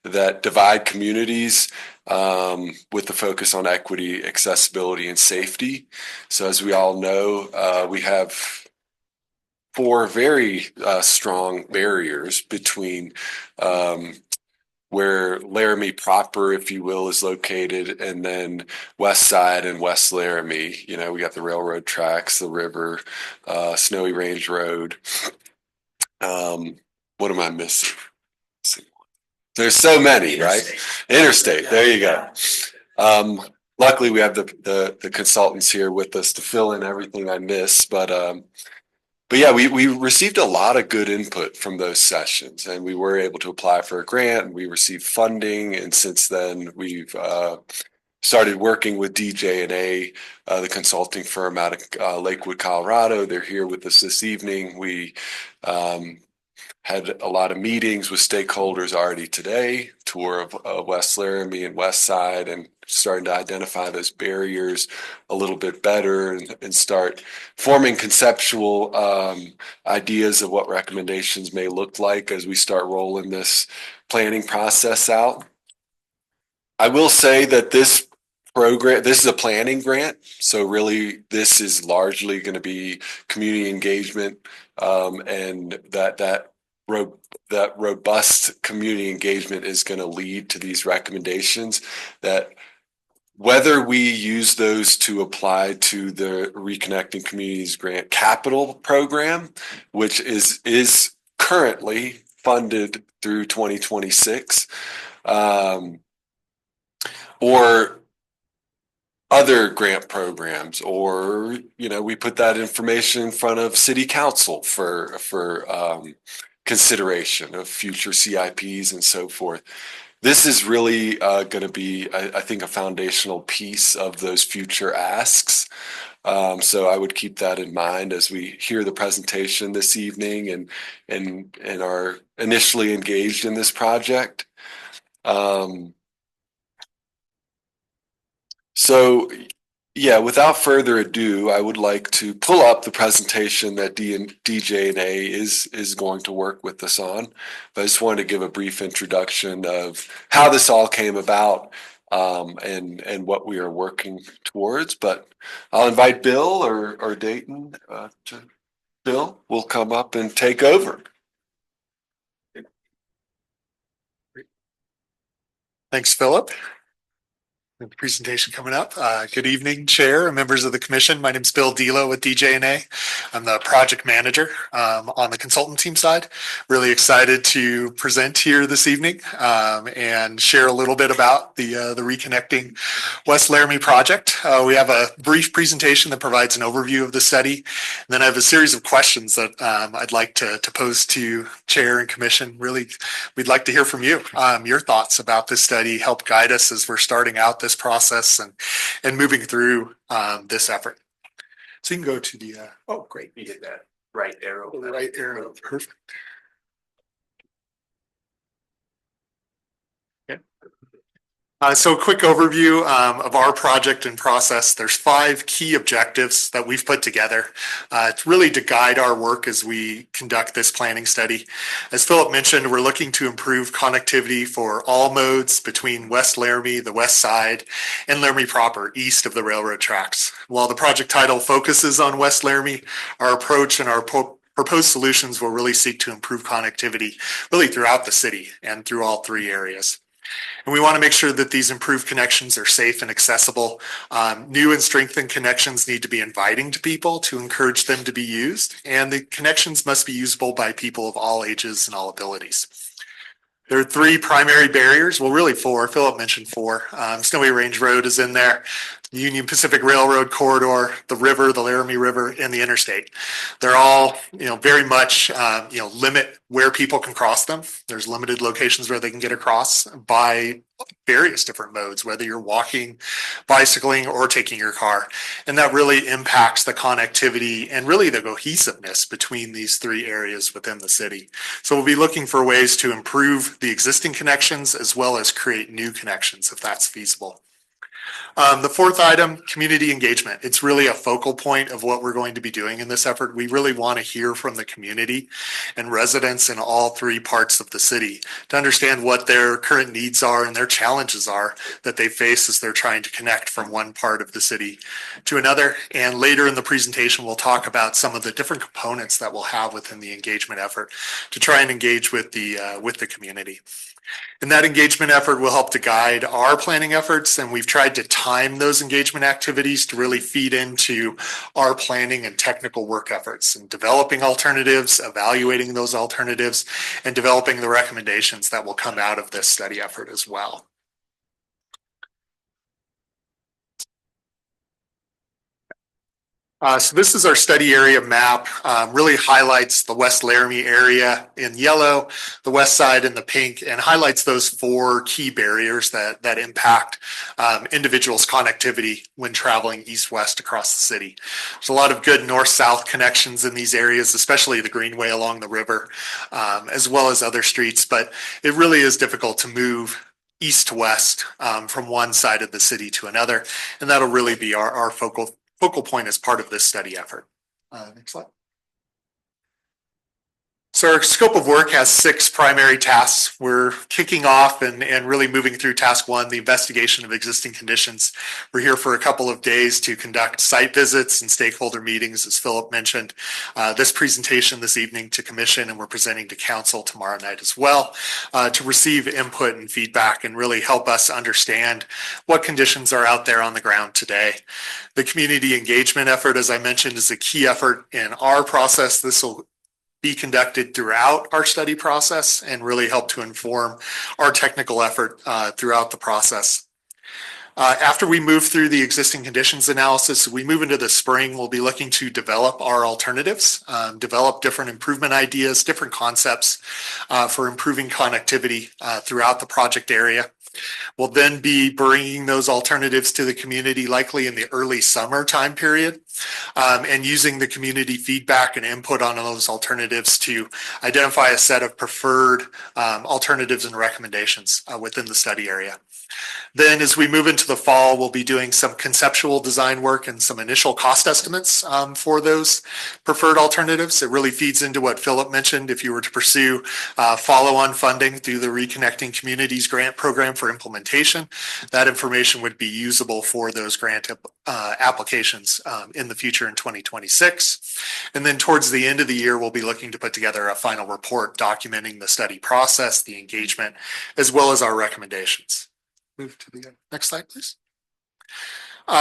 that divide communities with the focus on equity, accessibility, and safety. So as we all know, we have 4 very strong barriers between where Laramie proper, if you will, is located, and then West Side and West Laramie. You know, we got the railroad tracks, the river, Snowy Range Road. What am I missing? There's so many, right? Interstate. There you go. Luckily, we have the consultants here with us to fill in everything I miss, but yeah, we received a lot of good input from those sessions, and we were able to apply for a grant, and we received funding. And since then, we've started working with DJ&A, the consulting firm out of Lakewood, Colorado. They're here with us this evening. We had a lot of meetings with stakeholders already today, tour of West Laramie and West Side, and starting to identify those barriers a little bit better and start forming conceptual ideas of what recommendations may look like as we start rolling this planning process out. I will say that this program, this is a planning grant, so really this is largely going to be community engagement, and that robust community engagement is going to lead to these recommendations that whether we use those to apply to the Reconnecting Communities Grant Capital Program, which is currently funded through 2026, or other grant programs, or, you know, we put that information in front of city council for consideration of future CIPs and so forth. This is really going to be, I think, a foundational piece of those future asks. So I would keep that in mind as we hear the presentation this evening and are initially engaged in this project. So yeah, without further ado, I would like to pull up the presentation that DJ&A is going to work with us on. But I just wanted to give a brief introduction of how this all came about, and what we are working towards. But I'll invite Bill or Dayton Bill will come up and take over. Thanks, Philip. The presentation coming up. Good evening, Chair and members of the Commission. My name is Bill Delo with DJ&A. I'm the project manager on the consultant team side. Really excited to present here this evening and share a little bit about the Reconnecting West Laramie project. We have a brief presentation that provides an overview of the study. And then I have a series of questions that I'd like to pose to Chair and Commission. Really, we'd like to hear from you. Your thoughts about this study help guide us as we're starting out this process and moving through this effort. So you can go to the, oh, great. You hit that right arrow. The right arrow, perfect. Okay. So a quick overview of our project and process. There's 5 key objectives that we've put together. It's really to guide our work as we conduct this planning study. As Philip mentioned, we're looking to improve connectivity for all modes between West Laramie, the west side, and Laramie proper, east of the railroad tracks. While the project title focuses on West Laramie, our approach and our proposed solutions will really seek to improve connectivity really throughout the city and through all 3 areas. And we want to make sure that these improved connections are safe and accessible. New and strengthened connections need to be inviting to people to encourage them to be used. And the connections must be usable by people of all ages and all abilities. There are 3 primary barriers. Well, really 4. Philip mentioned 4. Snowy Range Road is in there. Union Pacific Railroad corridor, the river, the Laramie River, and the interstate. They're all, very much, limit where people can cross them. There's limited locations where they can get across by various different modes, whether you're walking, bicycling, or taking your car. And that really impacts the connectivity and really the cohesiveness between these 3 areas within the city. So we'll be looking for ways to improve the existing connections as well as create new connections if that's feasible. The 4th item, community engagement. It's really a focal point of what we're going to be doing in this effort. We really want to hear from the community and residents in all 3 parts of the city to understand what their current needs are and their challenges are that they face as they're trying to connect from one part of the city to another. And later in the presentation, we'll talk about some of the different components that we'll have within the engagement effort to try and engage with the community. And that engagement effort will help to guide our planning efforts, and we've tried to time those engagement activities to really feed into our planning and technical work efforts and developing alternatives, evaluating those alternatives, and developing the recommendations that will come out of this study effort as well. So this is our study area map, really highlights the West Laramie area in yellow, the west side in the pink, and highlights those 4 key barriers that impact individuals' connectivity when traveling east-west across the city. There's a lot of good north-south connections in these areas, especially the Greenway along the river, as well as other streets, but it really is difficult to move east to west from one side of the city to another, and that'll really be our focal point as part of this study effort. Next slide. So our scope of work has 6 primary tasks. We're kicking off and really moving through task 1, the investigation of existing conditions. We're here for a couple of days to conduct site visits and stakeholder meetings, as Philip mentioned. This presentation this evening to commission, and we're presenting to council tomorrow night as well, to receive input and feedback and really help us understand what conditions are out there on the ground today. The community engagement effort, as I mentioned, is a key effort in our process. This will be conducted throughout our study process and really help to inform our technical effort throughout the process. After we move through the existing conditions analysis, we move into the spring, we'll be looking to develop our alternatives, develop different improvement ideas, different concepts for improving connectivity throughout the project area. We'll then be bringing those alternatives to the community likely in the early summer time period, and using the community feedback and input on those alternatives to identify a set of preferred alternatives and recommendations within the study area. Then as we move into the fall, we'll be doing some conceptual design work and some initial cost estimates for those preferred alternatives. It really feeds into what Philip mentioned. If you were to pursue follow-on funding through the Reconnecting Communities grant program for implementation, that information would be usable for those grant applications in the future in 2026. And then towards the end of the year, we'll be looking to put together a final report documenting the study process, the engagement, as well as our recommendations. Move to the next slide, please.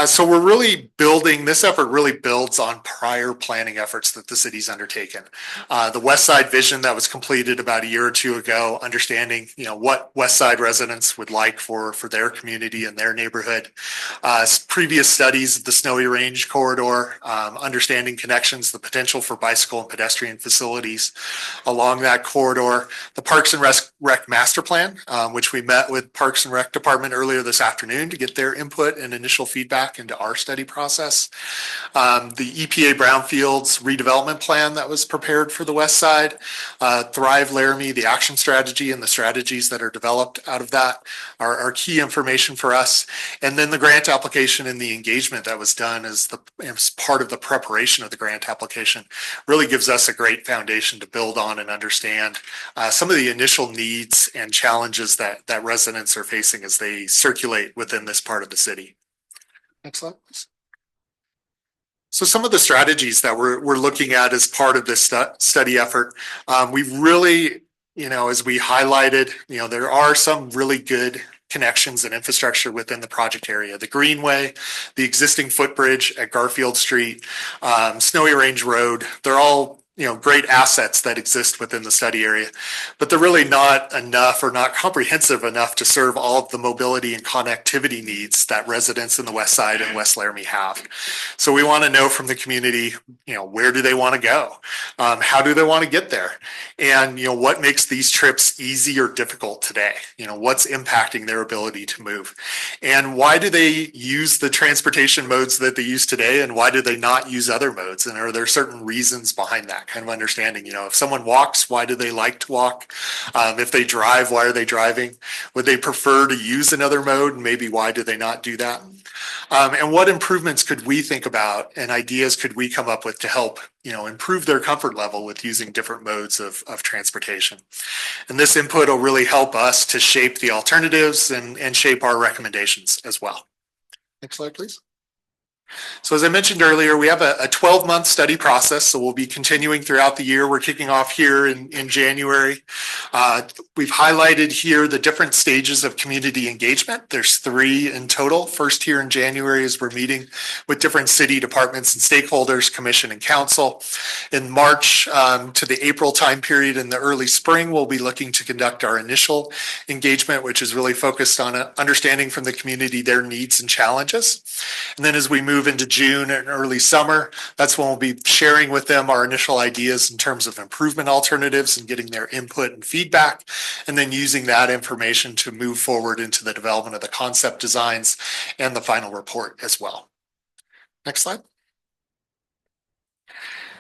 So we're really building, this effort really builds on prior planning efforts that the city's undertaken. The West Side vision that was completed about a year or 2 ago, understanding what West Side residents would like for their community and their neighborhood. Previous studies of the Snowy Range corridor, understanding connections, the potential for bicycle and pedestrian facilities along that corridor. The Parks and Rec Master Plan, which we met with Parks and Rec Department earlier this afternoon to get their input and initial feedback feedback into our study process. The EPA Brownfields redevelopment plan that was prepared for the west side, Thrive Laramie, the action strategy and the strategies that are developed out of that are key information for us. And then the grant application and the engagement that was done as part of the preparation of the grant application really gives us a great foundation to build on and understand some of the initial needs and challenges that residents are facing as they circulate within this part of the city. Next slide, please. So some of the strategies that we're looking at as part of this study effort, we've really, as we highlighted, there are some really good connections and infrastructure within the project area. The Greenway, the existing footbridge at Garfield Street, Snowy Range Road, they're all great assets that exist within the study area, but they're really not enough or not comprehensive enough to serve all of the mobility and connectivity needs that residents in the west side and West Laramie have. So we want to know from the community, where do they want to go? How do they want to get there? And, what makes these trips easy or difficult today? What's impacting their ability to move? And why do they use the transportation modes that they use today? And why do they not use other modes? And are there certain reasons behind that kind of understanding? If someone walks, why do they like to walk? If they drive, why are they driving? Would they prefer to use another mode? And maybe why do they not do that? And what improvements could we think about and ideas could we come up with to help improve their comfort level with using different modes of transportation? And this input will really help us to shape the alternatives and shape our recommendations as well. Next slide, please. So as I mentioned earlier, we have a 12-month study process, so we'll be continuing throughout the year. We're kicking off here in January. We've highlighted here the different stages of community engagement. There's 3 in total. First here in January is we're meeting with different city departments and stakeholders, commission and council. In March to the April time period in the early spring, we'll be looking to conduct our initial engagement, which is really focused on understanding from the community their needs and challenges. And then as we move into June and early summer, that's when we'll be sharing with them our initial ideas in terms of improvement alternatives and getting their input and feedback, and then using that information to move forward into the development of the concept designs and the final report as well. Next slide.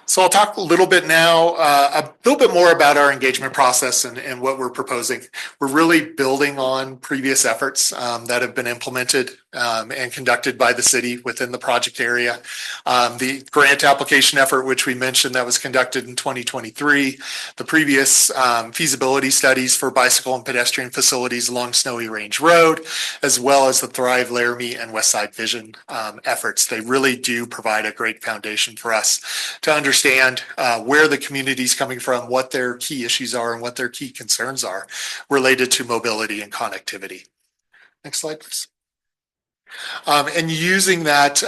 So I'll talk a little bit now, a little bit more about our engagement process and what we're proposing. We're really building on previous efforts that have been implemented and conducted by the city within the project area. The grant application effort, which we mentioned, that was conducted in 2023, the previous feasibility studies for bicycle and pedestrian facilities along Snowy Range Road, as well as the Thrive Laramie and Westside Vision efforts. They really do provide a great foundation for us to understand where the community is coming from, what their key issues are, and what their key concerns are related to mobility and connectivity. Next slide, please. And using that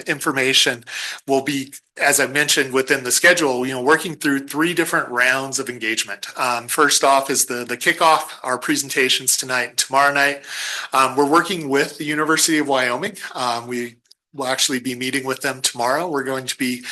information will be, as I mentioned within the schedule, working through 3 different rounds of engagement. First off is the kickoff, our presentations tonight and tomorrow night. We're working with the University of Wyoming. We'll actually be meeting with them tomorrow. We're going to be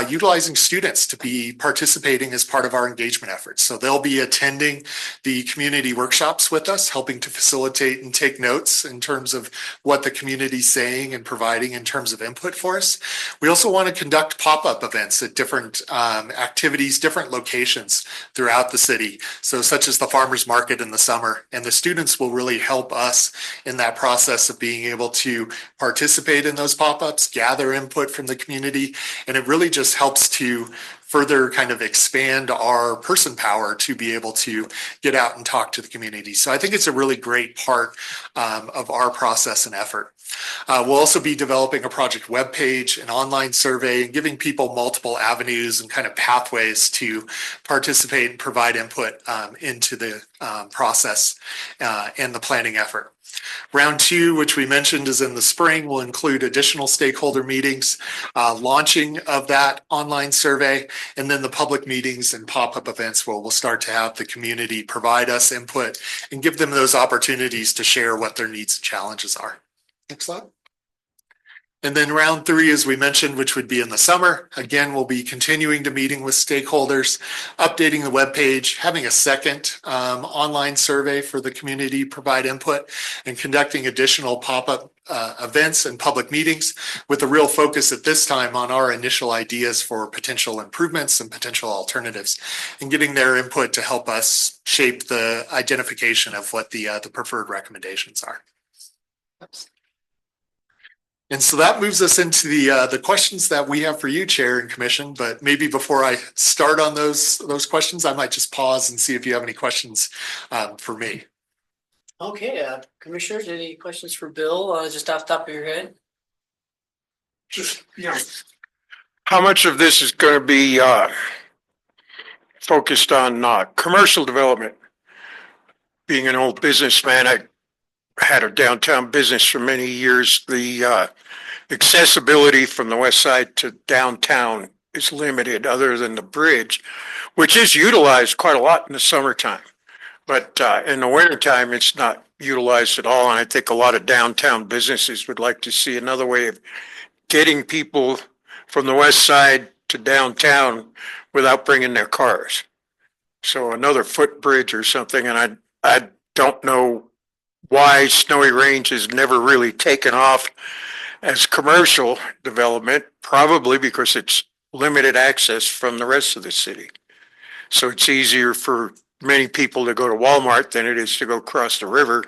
utilizing students to be participating as part of our engagement efforts. So they'll be attending the community workshops with us, helping to facilitate and take notes in terms of what the community is saying and providing in terms of input for us. We also want to conduct pop-up events at different activities, different locations throughout the city. So such as the farmers market in the summer, and the students will really help us in that process of being able to participate in those pop-ups, gather input from the community, and it really just helps to further kind of expand our person power to be able to get out and talk to the community. So I think it's a really great part of our process and effort. We'll also be developing a project webpage, an online survey, and giving people multiple avenues and kind of pathways to participate and provide input into the process and the planning effort. Round 2, which we mentioned is in the spring, will include additional stakeholder meetings, launching of that online survey, and then the public meetings and pop-up events where we'll start to have the community provide us input and give them those opportunities to share what their needs and challenges are. Next slide. And then round 3, as we mentioned, which would be in the summer, again, we'll be continuing to meeting with stakeholders, updating the webpage, having a second online survey for the community, provide input, and conducting additional pop-up events and public meetings with a real focus at this time on our initial ideas for potential improvements and potential alternatives, and getting their input to help us shape the identification of what the preferred recommendations are. And so that moves us into the questions that we have for you, Chair and Commission. But maybe before I start on those questions, I might just pause and see if you have any questions for me. Okay, commissioners, any questions for Bill, just off the top of your head? Just, how much of this is going to be focused on commercial development? Being an old businessman, I had a downtown business for many years. The accessibility from the west side to downtown is limited other than the bridge, which is utilized quite a lot in the summertime. But in the wintertime, it's not utilized at all. And I think a lot of downtown businesses would like to see another way of getting people from the west side to downtown without bringing their cars. So another footbridge or something. And I don't know why Snowy Range has never really taken off as commercial development, probably because it's limited access from the rest of the city. So it's easier for many people to go to Walmart than it is to go across the river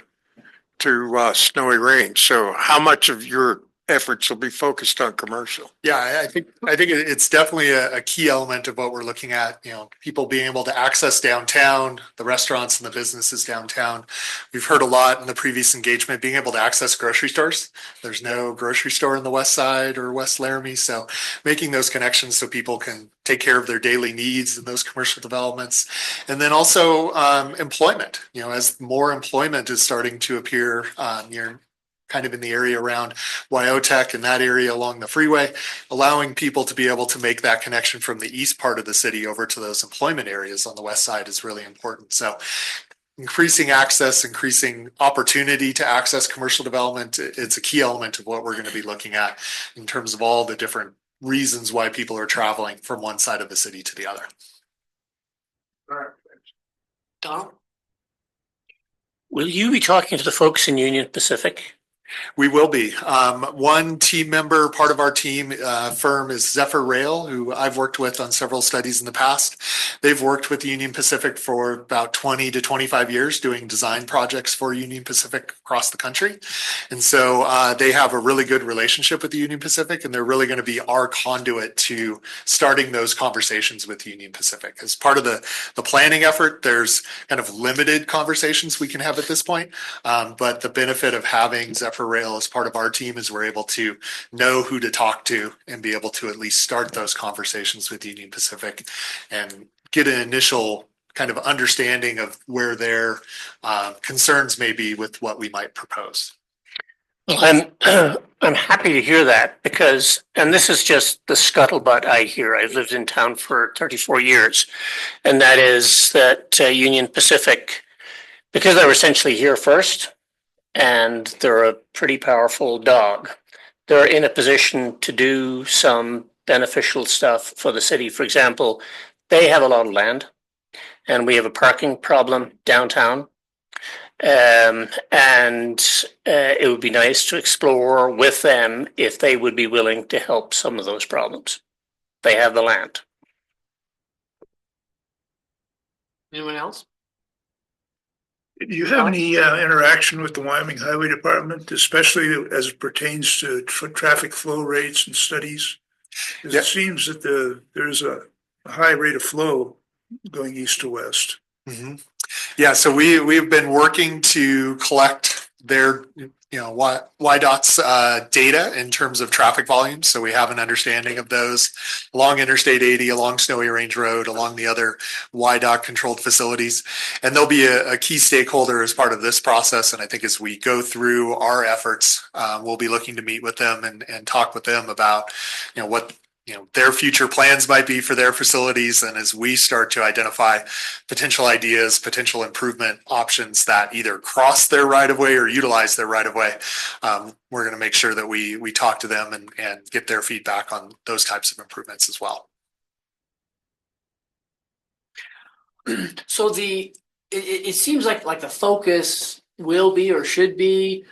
to Snowy Range. So how much of your efforts will be focused on commercial? Yeah, I think it's definitely a key element of what we're looking at. People being able to access downtown, the restaurants and the businesses downtown. We've heard a lot in the previous engagement, being able to access grocery stores. There's no grocery store in the west side or West Laramie, so making those connections so people can take care of their daily needs in those commercial developments. And then also employment. As more employment is starting to appear near kind of in the area around Wyotech and that area along the freeway, allowing people to be able to make that connection from the east part of the city over to those employment areas on the west side is really important. So increasing access, increasing opportunity to access commercial development, it's a key element of what we're going to be looking at in terms of all the different reasons why people are traveling from one side of the city to the other. All right. Tom? Will you be talking to the folks in Union Pacific? We will be. One team member, part of our team firm is Zephyr Rail, who I've worked with on several studies in the past. They've worked with Union Pacific for about 20 to 25 years doing design projects for Union Pacific across the country. And so they have a really good relationship with the Union Pacific, and they're really going to be our conduit to starting those conversations with Union Pacific. As part of the planning effort, there's kind of limited conversations we can have at this point, but the benefit of having Zephyr Rail as part of our team is we're able to know who to talk to and be able to at least start those conversations with Union Pacific and get an initial kind of understanding of where their concerns may be with what we might propose. Well, I'm happy to hear that because, and this is just the scuttlebutt I hear. I've lived in town for 34 years, and that is that Union Pacific, because they were essentially here first, and they're a pretty powerful dog, they're in a position to do some beneficial stuff for the city. For example, they have a lot of land, and we have a parking problem downtown. And it would be nice to explore with them if they would be willing to help some of those problems. They have the land. Anyone else? Do you have any interaction with the Wyoming Highway Department, especially as it pertains to traffic flow rates and studies? Because it seems that there's a high rate of flow going east to west. Mm-hmm. Yeah, so we've been working to collect their YDOT's data in terms of traffic volumes. So we have an understanding of those along Interstate 80, along Snowy Range Road, along the other YDOT controlled facilities. And they'll be a key stakeholder as part of this process. And I think as we go through our efforts, we'll be looking to meet with them and talk with them about, what their future plans might be for their facilities. And as we start to identify potential ideas, potential improvement options that either cross their right of way or utilize their right of way, we're going to make sure that we talk to them and get their feedback on those types of improvements as well. So it seems like the focus will be or should be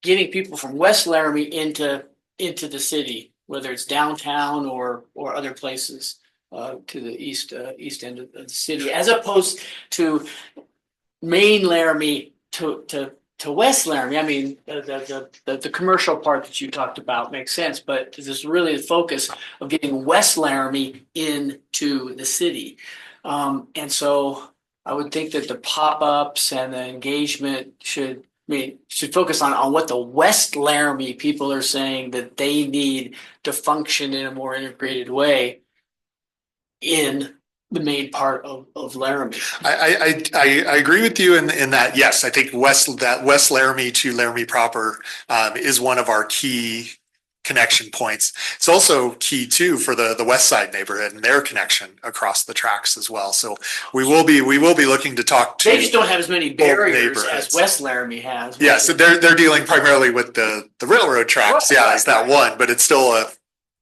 getting people from West Laramie into the city, whether it's downtown or other places to the east end of the city, as opposed to main Laramie to West Laramie. I mean, the commercial part that you talked about makes sense, but this is really the focus of getting West Laramie into the city. And so I would think that the pop-ups and the engagement should focus on what the West Laramie people are saying that they need to function in a more integrated way in the main part of Laramie. I agree with you in that. Yes, I think West Laramie to Laramie proper is one of our key connection points. It's also key too for the West Side neighborhood and their connection across the tracks as well. So we will be looking to talk to. They just don't have as many barriers as West Laramie has. Yes, so they're dealing primarily with the railroad tracks. Yeah, is that one, but it's still a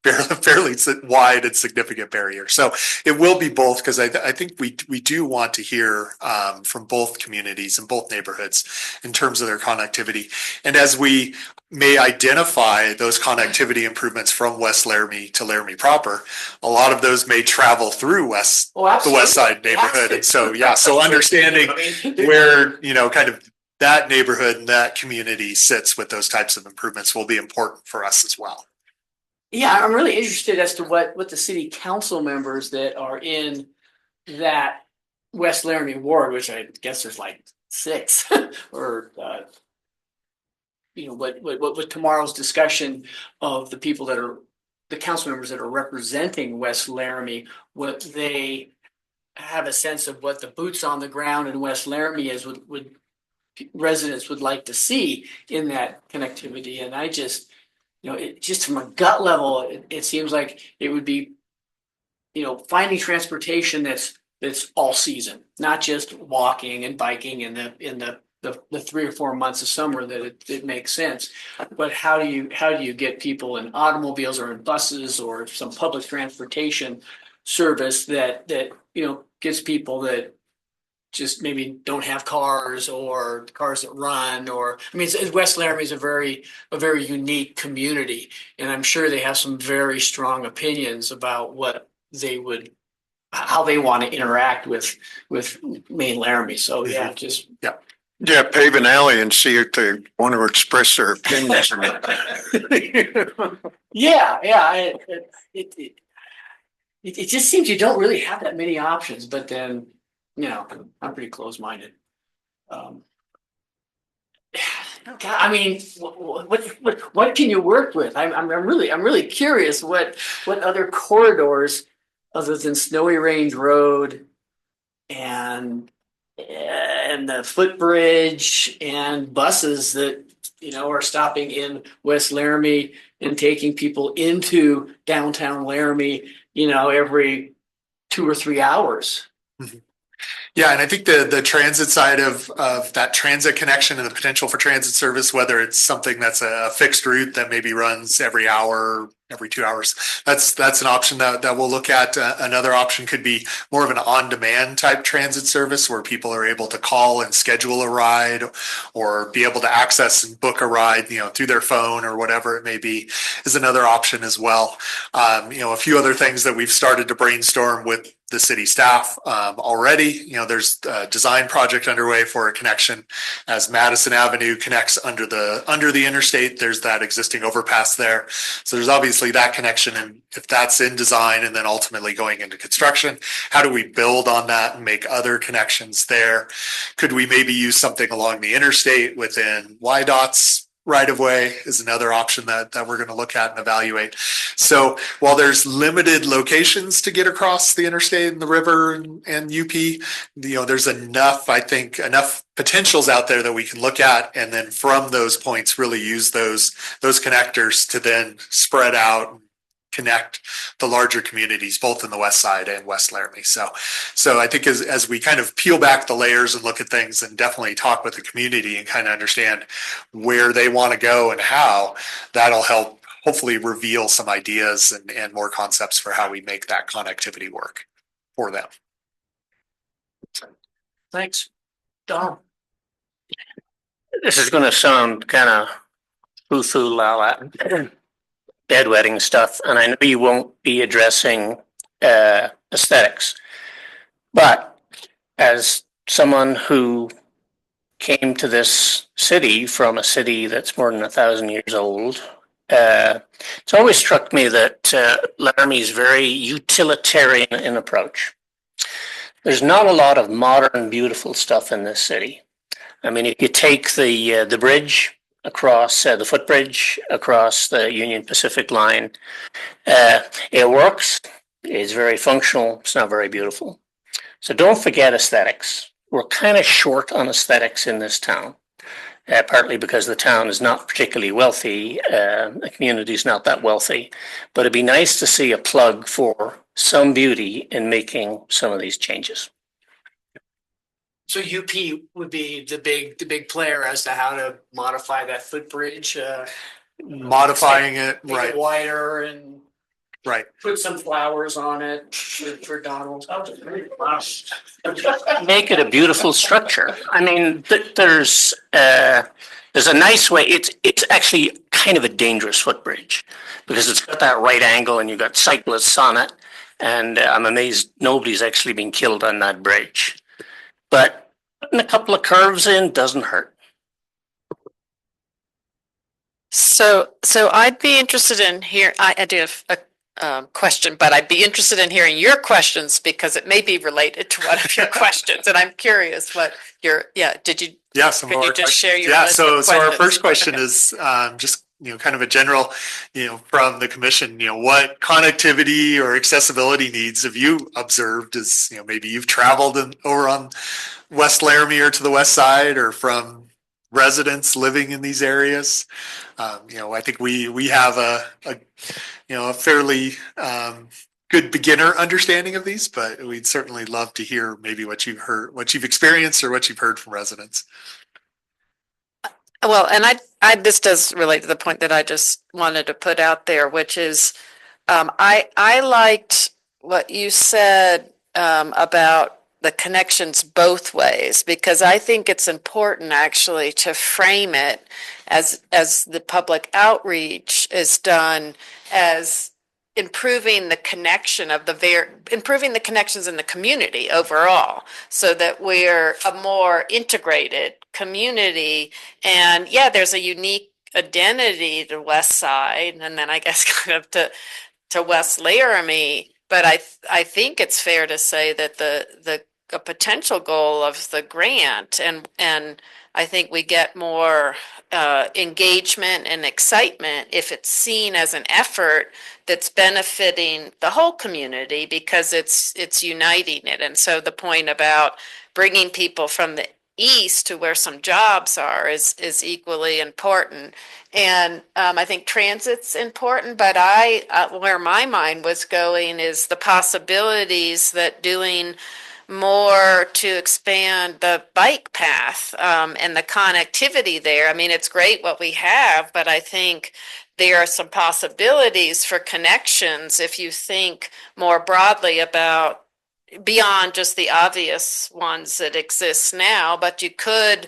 fairly wide and significant barrier. So it will be both, because I think we do want to hear from both communities and both neighborhoods in terms of their connectivity. And as we may identify those connectivity improvements from West Laramie to Laramie proper, a lot of those may travel through the West Side neighborhood. And so, yeah, so understanding where, kind of that neighborhood and that community sits with those types of improvements will be important for us as well. Yeah, I'm really interested as to what the city council members that are in that West Laramie ward, which I guess there's like 6, or what tomorrow's discussion of the people that are the council members that are representing West Laramie, what they have a sense of what the boots on the ground in West Laramie is, would residents would like to see in that connectivity. And I just, it just from a gut level, it seems like it would be, finding transportation that's all season, not just walking and biking in the 3 or 4 months of summer that it makes sense. But how do you get people in automobiles or in buses or some public transportation service that gets people that just maybe don't have cars, or cars that run, West Laramie is a very unique community, and I'm sure they have some very strong opinions about how they want to interact with main Laramie. So yeah, Yeah, pave an alley and see if they want to express their opinions. It just seems you don't really have that many options, but then, I'm pretty close-minded. God, what can you work with? I'm really curious what other corridors other than Snowy Range Road and the footbridge and buses that are stopping in West Laramie and taking people into downtown Laramie, every 2 or 3 hours. Mm-hmm. Yeah, and I think the transit side of that transit connection and the potential for transit service, whether it's something that's a fixed route that maybe runs every hour, every 2 hours, that's an option that we'll look at. Another option could be more of an on-demand type transit service where people are able to call and schedule a ride, or be able to access and book a ride, through their phone or whatever it may be, is another option as well. A few other things that we've started to brainstorm with the city staff already. There's a design project underway for a connection as Madison Avenue connects under the interstate. There's that existing overpass there. So there's obviously that connection. And if that's in design and then ultimately going into construction, how do we build on that and make other connections there? Could we maybe use something along the interstate within YDOT's right of way is another option that we're going to look at and evaluate. So while there's limited locations to get across the interstate and the river and UP, there's enough potentials out there that we can look at, and then from those points really use those connectors to then spread out connect the larger communities, both in the west side and West Laramie. So I think as we kind of peel back the layers and look at things and definitely talk with the community and kind of understand where they want to go and how, that'll help hopefully reveal some ideas and more concepts for how we make that connectivity work for them. Thanks. Don? This is going to sound kind of foo-foo la la bedwetting stuff, and I know you won't be addressing aesthetics, but as someone who came to this city from a city that's more than 1,000 years old, it's always struck me that Laramie is very utilitarian in approach. There's not a lot of modern, beautiful stuff in this city. I mean, if you take the bridge across the footbridge across the Union Pacific line, it works. It's very functional. It's not very beautiful. So don't forget aesthetics. We're kind of short on aesthetics in this town, partly because the town is not particularly wealthy. The community is not that wealthy, but it'd be nice to see a plug for some beauty in making some of these changes. So UP would be the big player as to how to modify that footbridge, Modifying it, make right, it wider and right. put some flowers on it for Donald. Make it a beautiful structure. I mean, there's a nice way. It's actually kind of a dangerous footbridge because it's got that right angle and you've got cyclists on it. And I'm amazed nobody's actually been killed on that bridge. But putting a couple of curves in doesn't hurt. So I'd be interested in here. I do have a question, but I'd be interested in hearing your questions because it may be related to one of your questions, and I'm curious what your Did you? Yeah, some could more. you just share your Yeah, list so of our questions? first question is just kind of a general, from the commission, what connectivity or accessibility needs have you observed as maybe you've traveled over on West Laramie or to the west side, or from residents living in these areas? I think we have a fairly good beginner understanding of these, but we'd certainly love to hear maybe what you've heard, what you've experienced, or what you've heard from residents. Well, and this does relate to the point that I just wanted to put out there, which is I liked what you said about the connections both ways, because I think it's important actually to frame it as the public outreach is done as improving the connection of improving the connections in the community overall, so that we're a more integrated community. And there's a unique identity to West Side, and then I guess kind of to West Laramie. But I think it's fair to say that a potential goal of the grant, and I think we get more engagement and excitement if it's seen as an effort that's benefiting the whole community because it's uniting it. And so the point about bringing people from the east to where some jobs are is equally important. And I think transit's important, but where my mind was going is the possibilities that doing more to expand the bike path and the connectivity there. I mean, it's great what we have, but I think there are some possibilities for connections if you think more broadly about beyond just the obvious ones that exist now, but you could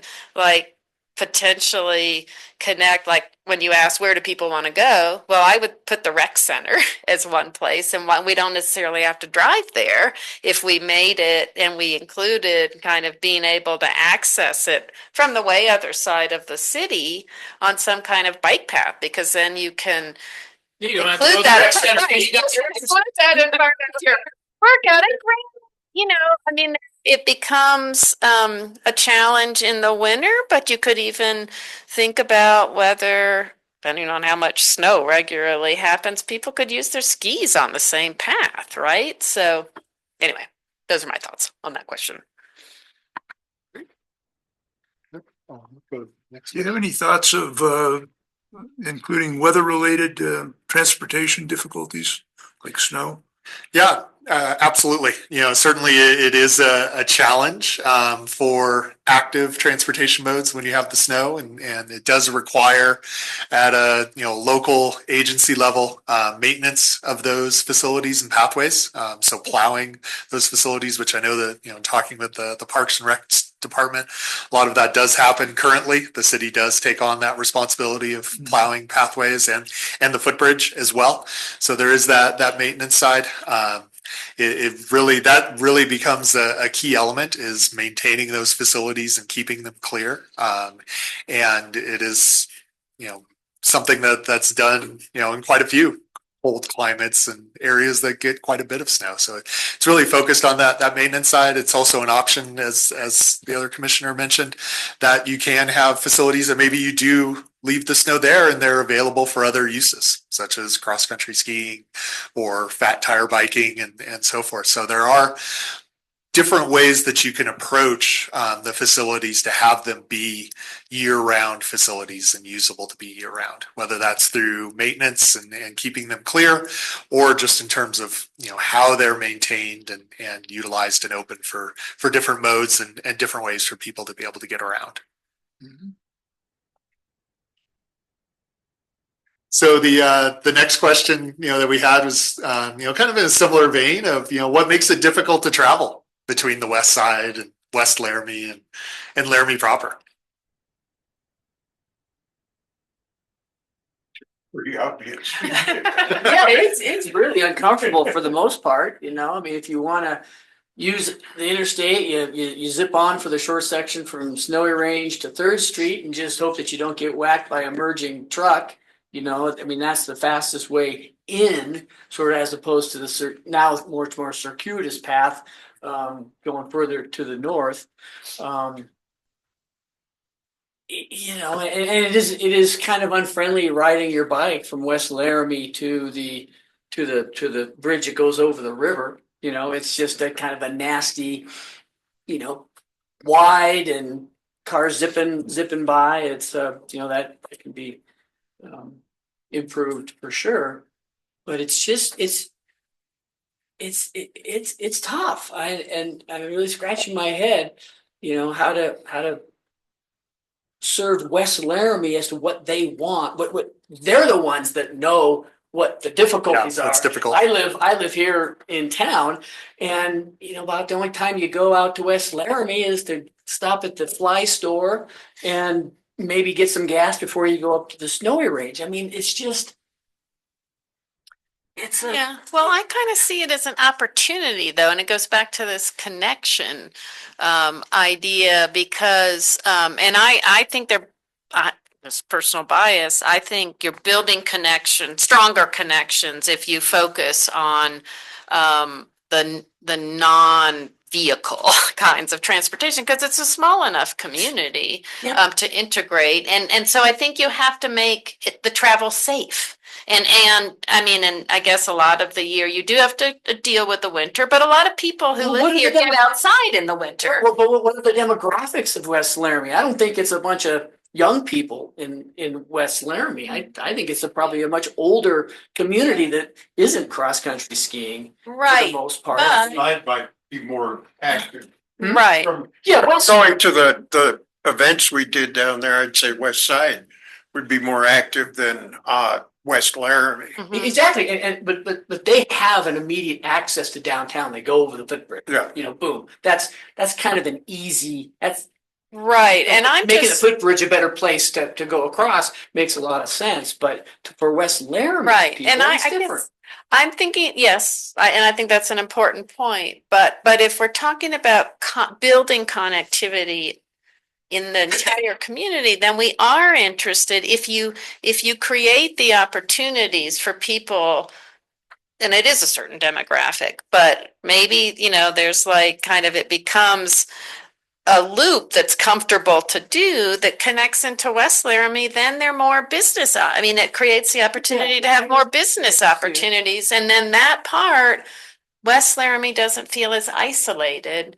potentially connect, like when you ask where do people want to go, well, I would put the rec center as one place, and we don't necessarily have to drive there if we made it and we included kind of being able to access it from the way other side of the city on some kind of bike path, because then you can include that in part of your workout. I mean, it becomes a challenge in the winter, but you could even think about whether, depending on how much snow regularly happens, people could use their skis on the same path, right? So anyway, those are my thoughts on that question. Do you have any thoughts of including weather-related transportation difficulties like snow? Yeah, absolutely. Certainly it is a challenge for active transportation modes when you have the snow, and it does require at a local agency level maintenance of those facilities and pathways. So plowing those facilities, which I know that talking with the Parks and Rec department, a lot of that does happen currently. The city does take on that responsibility of plowing pathways and the footbridge as well. So there is that maintenance side. It really becomes a key element is maintaining those facilities and keeping them clear. And it is, something that's done, in quite a few cold climates and areas that get quite a bit of snow. So it's really focused on that maintenance side. It's also an option, as the other commissioner mentioned, that you can have facilities that maybe you do leave the snow there and they're available for other uses, such as cross-country skiing or fat tire biking and so forth. So there are different ways that you can approach the facilities to have them be year-round facilities and usable to be year-round, whether that's through maintenance and keeping them clear, or just in terms of how they're maintained and utilized and open for different modes and different ways for people to be able to get around. Mm-hmm. So the next question that we had was kind of in a similar vein of what makes it difficult to travel between the west side and West Laramie and Laramie proper. Pretty obvious. Yeah, it's really uncomfortable for the most part. I mean, if you want to use the interstate, you zip on for the short section from Snowy Range to 3rd Street and just hope that you don't get whacked by a merging truck. I mean, that's the fastest way in, sort of, as opposed to the now more circuitous path going further to the north. And it is kind of unfriendly riding your bike from West Laramie to the bridge that goes over the river. It's just a kind of a nasty, wide and cars zipping by. It's that can be improved for sure, but it's just it's tough. I'm really scratching my head, how to serve West Laramie as to what they want. What they're the ones that know what the difficulties are. It's difficult. I live here in town, and about the only time you go out to West Laramie is to stop at the fly store and maybe get some gas before you go up to the Snowy Range. I mean, it's just yeah. Well, I kind of see it as an opportunity, though, and it goes back to this connection idea because, and I think this personal bias, I think you're building stronger connections if you focus on the non-vehicle kinds of transportation, because it's a small enough community to integrate, and so I think you have to make the travel safe. And I mean, and I guess a lot of the year you do have to deal with the winter, but a lot of people who live here get outside in the winter. Well, but what are the demographics of West Laramie? I don't think it's a bunch of young people in West Laramie. I think it's probably a much older community that isn't cross-country skiing for the most part. I might be more active. Right. Going to the events we did down there, I'd say West Side would be more active than West Laramie. Mm-hmm. Exactly, but they have an immediate access to downtown. They go over the footbridge. Yeah. Boom. That's kind of an easy. That's right. And I'm making the footbridge a better place to go across makes a lot of sense. But for West Laramie, right, people, and it's I different. guess I'm thinking yes, and I think that's an important point. But if we're talking about building connectivity in the entire community, then we are interested if you create the opportunities for people, and it is a certain demographic, but maybe there's like kind of it becomes a loop that's comfortable to do that connects into West Laramie, then they're more business. I mean, it creates the opportunity to have more business opportunities, and then that part, West Laramie doesn't feel as isolated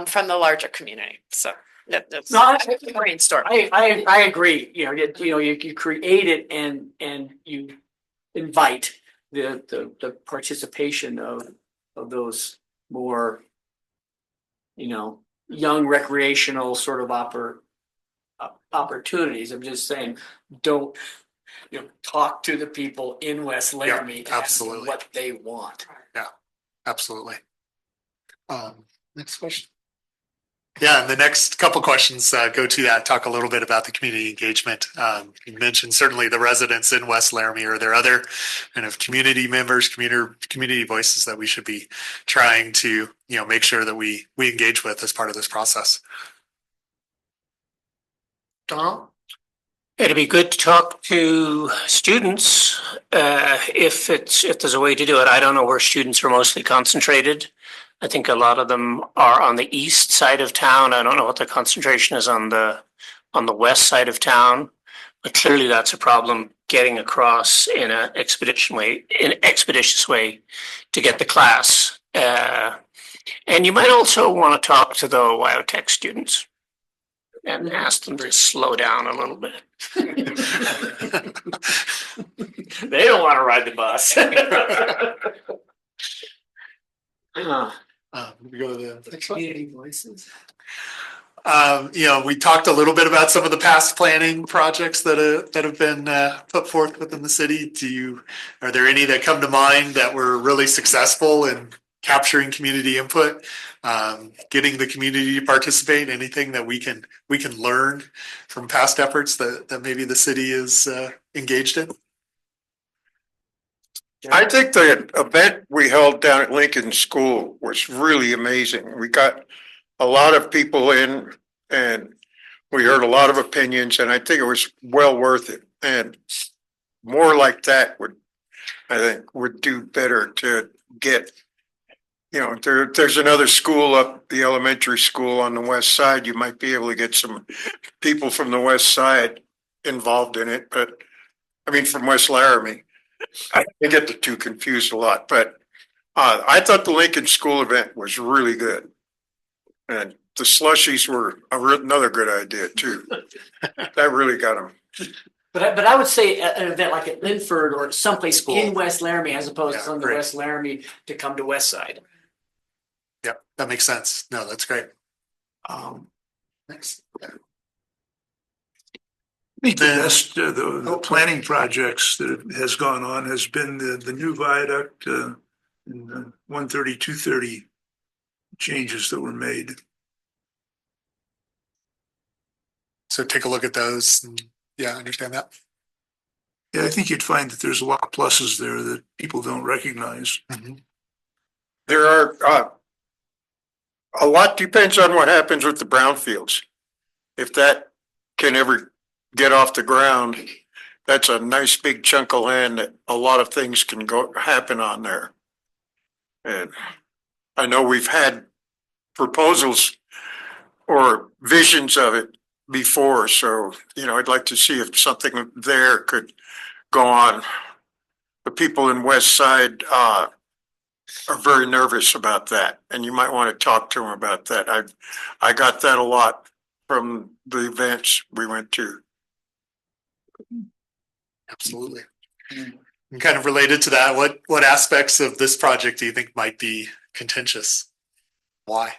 from the larger community. So. That's No, brainstorm. I agree, you create it and you invite the participation of those more, young recreational sort of opportunities. I'm just saying, don't, talk to the people in West Laramie. And ask them absolutely. what they want. Absolutely. Next question. Yeah, and the next couple questions go to that, talk a little bit about the community engagement. You mentioned certainly the residents in West Laramie. Are there other kind of community members, community voices that we should be trying to, make sure that we engage with as part of this process? Donald? It'd be good to talk to students, if there's a way to do it. I don't know where students are mostly concentrated. I think a lot of them are on the east side of town. I don't know what the concentration is on the west side of town, but clearly that's a problem getting across in an expeditious way to get the class. And you might also want to talk to the biotech students and ask them to slow down a little bit. They don't want to ride the bus. We go to the next one. Community voices. We talked a little bit about some of the past planning projects that have been put forth within the city. Are there any that come to mind that were really successful in capturing community input, getting the community to participate? Anything that we can learn from past efforts that maybe the city is engaged in? I think the event we held down at Lincoln School was really amazing. We got a lot of people in and we heard a lot of opinions, and I think it was well worth it. And more like that would do better to get, there's another school up, the elementary school on the west side. You might be able to get some people from the west side involved in it, but I mean, from West Laramie. I get the two confused a lot, but I thought the Lincoln School event was really good. And the slushies were another good idea too. That really got them. But I would say an event like at Linford or someplace in West Laramie, as opposed to some of West Laramie to come to West Side. Yeah, that makes sense. No, that's great. Next. I think the best, the planning projects that has gone on has been the new viaduct and 130, 230 changes that were made. So take a look at those. And, understand that. Yeah, I think you'd find that there's a lot of pluses there that people don't recognize. Mm-hmm. There are a lot depends on what happens with the brownfields. If that can ever get off the ground, that's a nice big chunk of land that a lot of things can happen on there. And I know we've had proposals or visions of it before, so I'd like to see if something there could go on. The people in West Side are very nervous about that, and you might want to talk to them about that. I got that a lot from the events we went to. Absolutely. And kind of related to that, what aspects of this project do you think might be contentious? Why?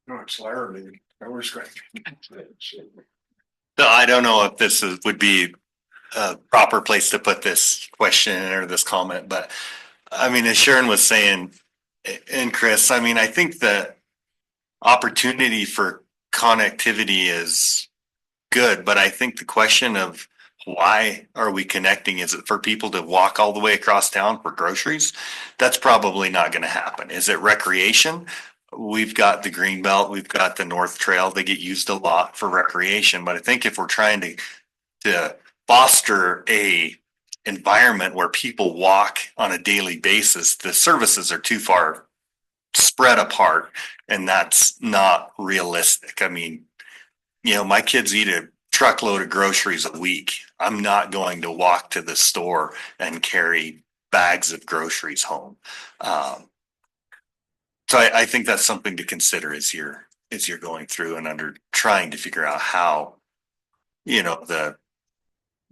No, it's Laramie. That was great. So I don't know if this would be a proper place to put this question or this comment, but I mean, as Sharon was saying, and Chris, I mean, I think the opportunity for connectivity is good, but I think the question of why are we connecting? Is it for people to walk all the way across town for groceries? That's probably not going to happen. Is it recreation? We've got the Greenbelt, we've got the North Trail. They get used a lot for recreation, but I think if we're trying to foster a environment where people walk on a daily basis, the services are too far spread apart, and that's not realistic. I mean, my kids eat a truckload of groceries a week. I'm not going to walk to the store and carry bags of groceries home. So I think that's something to consider as you're as you're going through and under trying to figure out how, the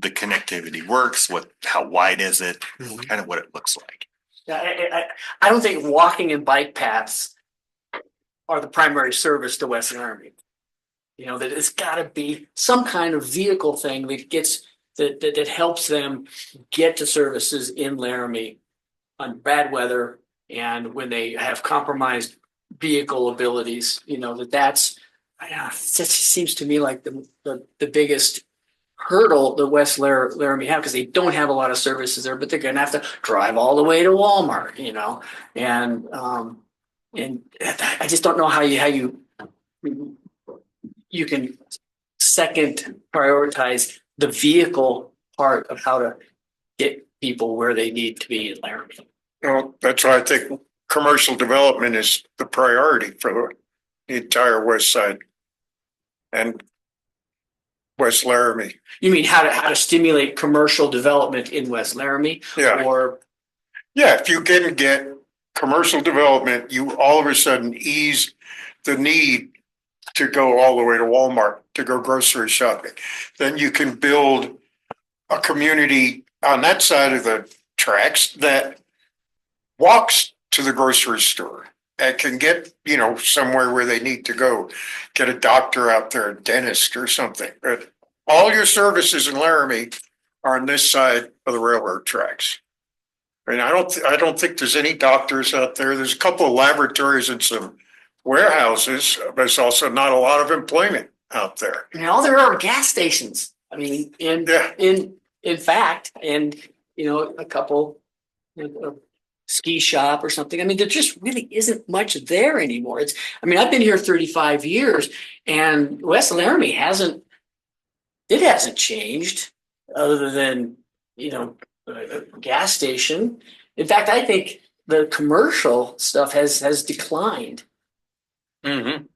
connectivity works, how wide is it, kind of what it looks like. Yeah, I don't think walking and bike paths are the primary service to West Laramie. That it's got to be some kind of vehicle thing that helps them get to services in Laramie on bad weather and when they have compromised vehicle abilities. It just seems to me like the biggest hurdle that West Laramie have, because they don't have a lot of services there, but they're going to have to drive all the way to Walmart, and I just don't know how you can second prioritize the vehicle part of how to get people where they need to be in Laramie. Well, that's why I think commercial development is the priority for the entire west side and West Laramie. You mean how to stimulate commercial development in West Laramie? Yeah. If you can get commercial development, you all of a sudden ease the need to go all the way to Walmart to go grocery shopping. Then you can build a community on that side of the tracks that walks to the grocery store and can get, somewhere where they need to go, get a doctor out there, a dentist or something. But all your services in Laramie are on this side of the railroad tracks. I mean, I don't think there's any doctors out there. There's a couple of laboratories and some warehouses, but there's also not a lot of employment out there. All there are gas stations. I mean, in fact, and a couple ski shop or something. I mean, there just really isn't much there anymore. I've been here 35 years, and West Laramie hasn't changed other than a gas station. In fact, I think the commercial stuff has declined. Mm-hmm.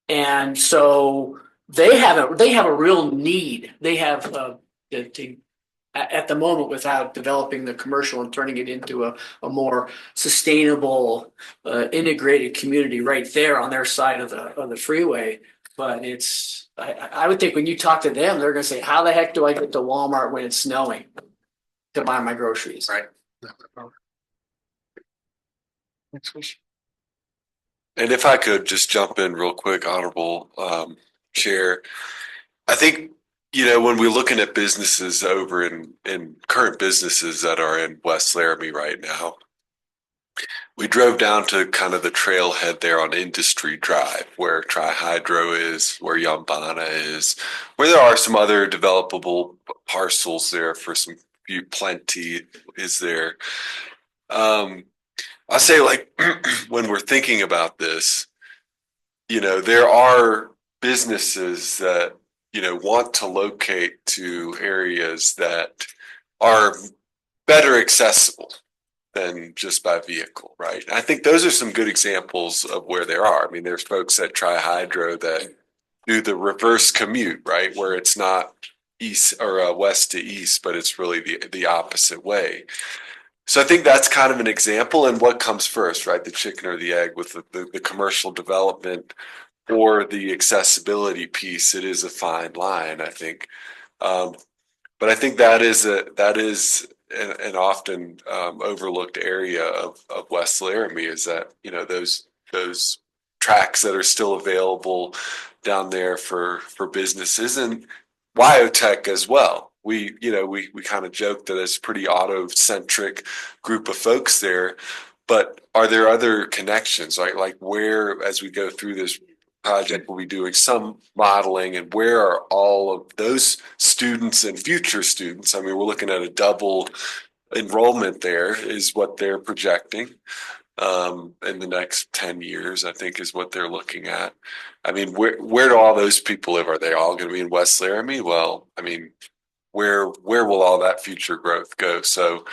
And so they have a real need. They have at the moment, without developing the commercial and turning it into a more sustainable, integrated community right there on their side of the freeway. But I would think when you talk to them, they're going to say, "How the heck do I get to Walmart when it's snowing to buy my groceries?" Right. And if I could just jump in real quick, Honorable Chair, I think, when we're looking at businesses over in current businesses that are in West Laramie right now, we drove down to kind of the trailhead there on Industry Drive, where Tri-Hydro is, where Yambana is, where there are some other developable parcels there for some few plenty is there. I say, like, when we're thinking about this, there are businesses that, want to locate to areas that are better accessible than just by vehicle, right? I think those are some good examples of where there are. I mean, there's folks at Tri-Hydro that do the reverse commute, right? Where it's not east or west to east, but it's really the opposite way. So I think that's kind of an example. And what comes first, right? The chicken or the egg with the commercial development or the accessibility piece. It is a fine line, I think. But I think that is an often overlooked area of West Laramie, is that, those tracks that are still available down there for businesses, and Wyotech as well. We kind of joke that it's a pretty auto-centric group of folks there, but are there other connections, right? Like, where, as we go through this project, we'll be doing some modeling, and where are all of those students and future students? I mean, we're looking at a double enrollment there is what they're projecting in the next 10 years, I think, is what they're looking at. I mean, where do all those people live? Are they all going to be in West Laramie? Well, I mean, where will all that future growth go? So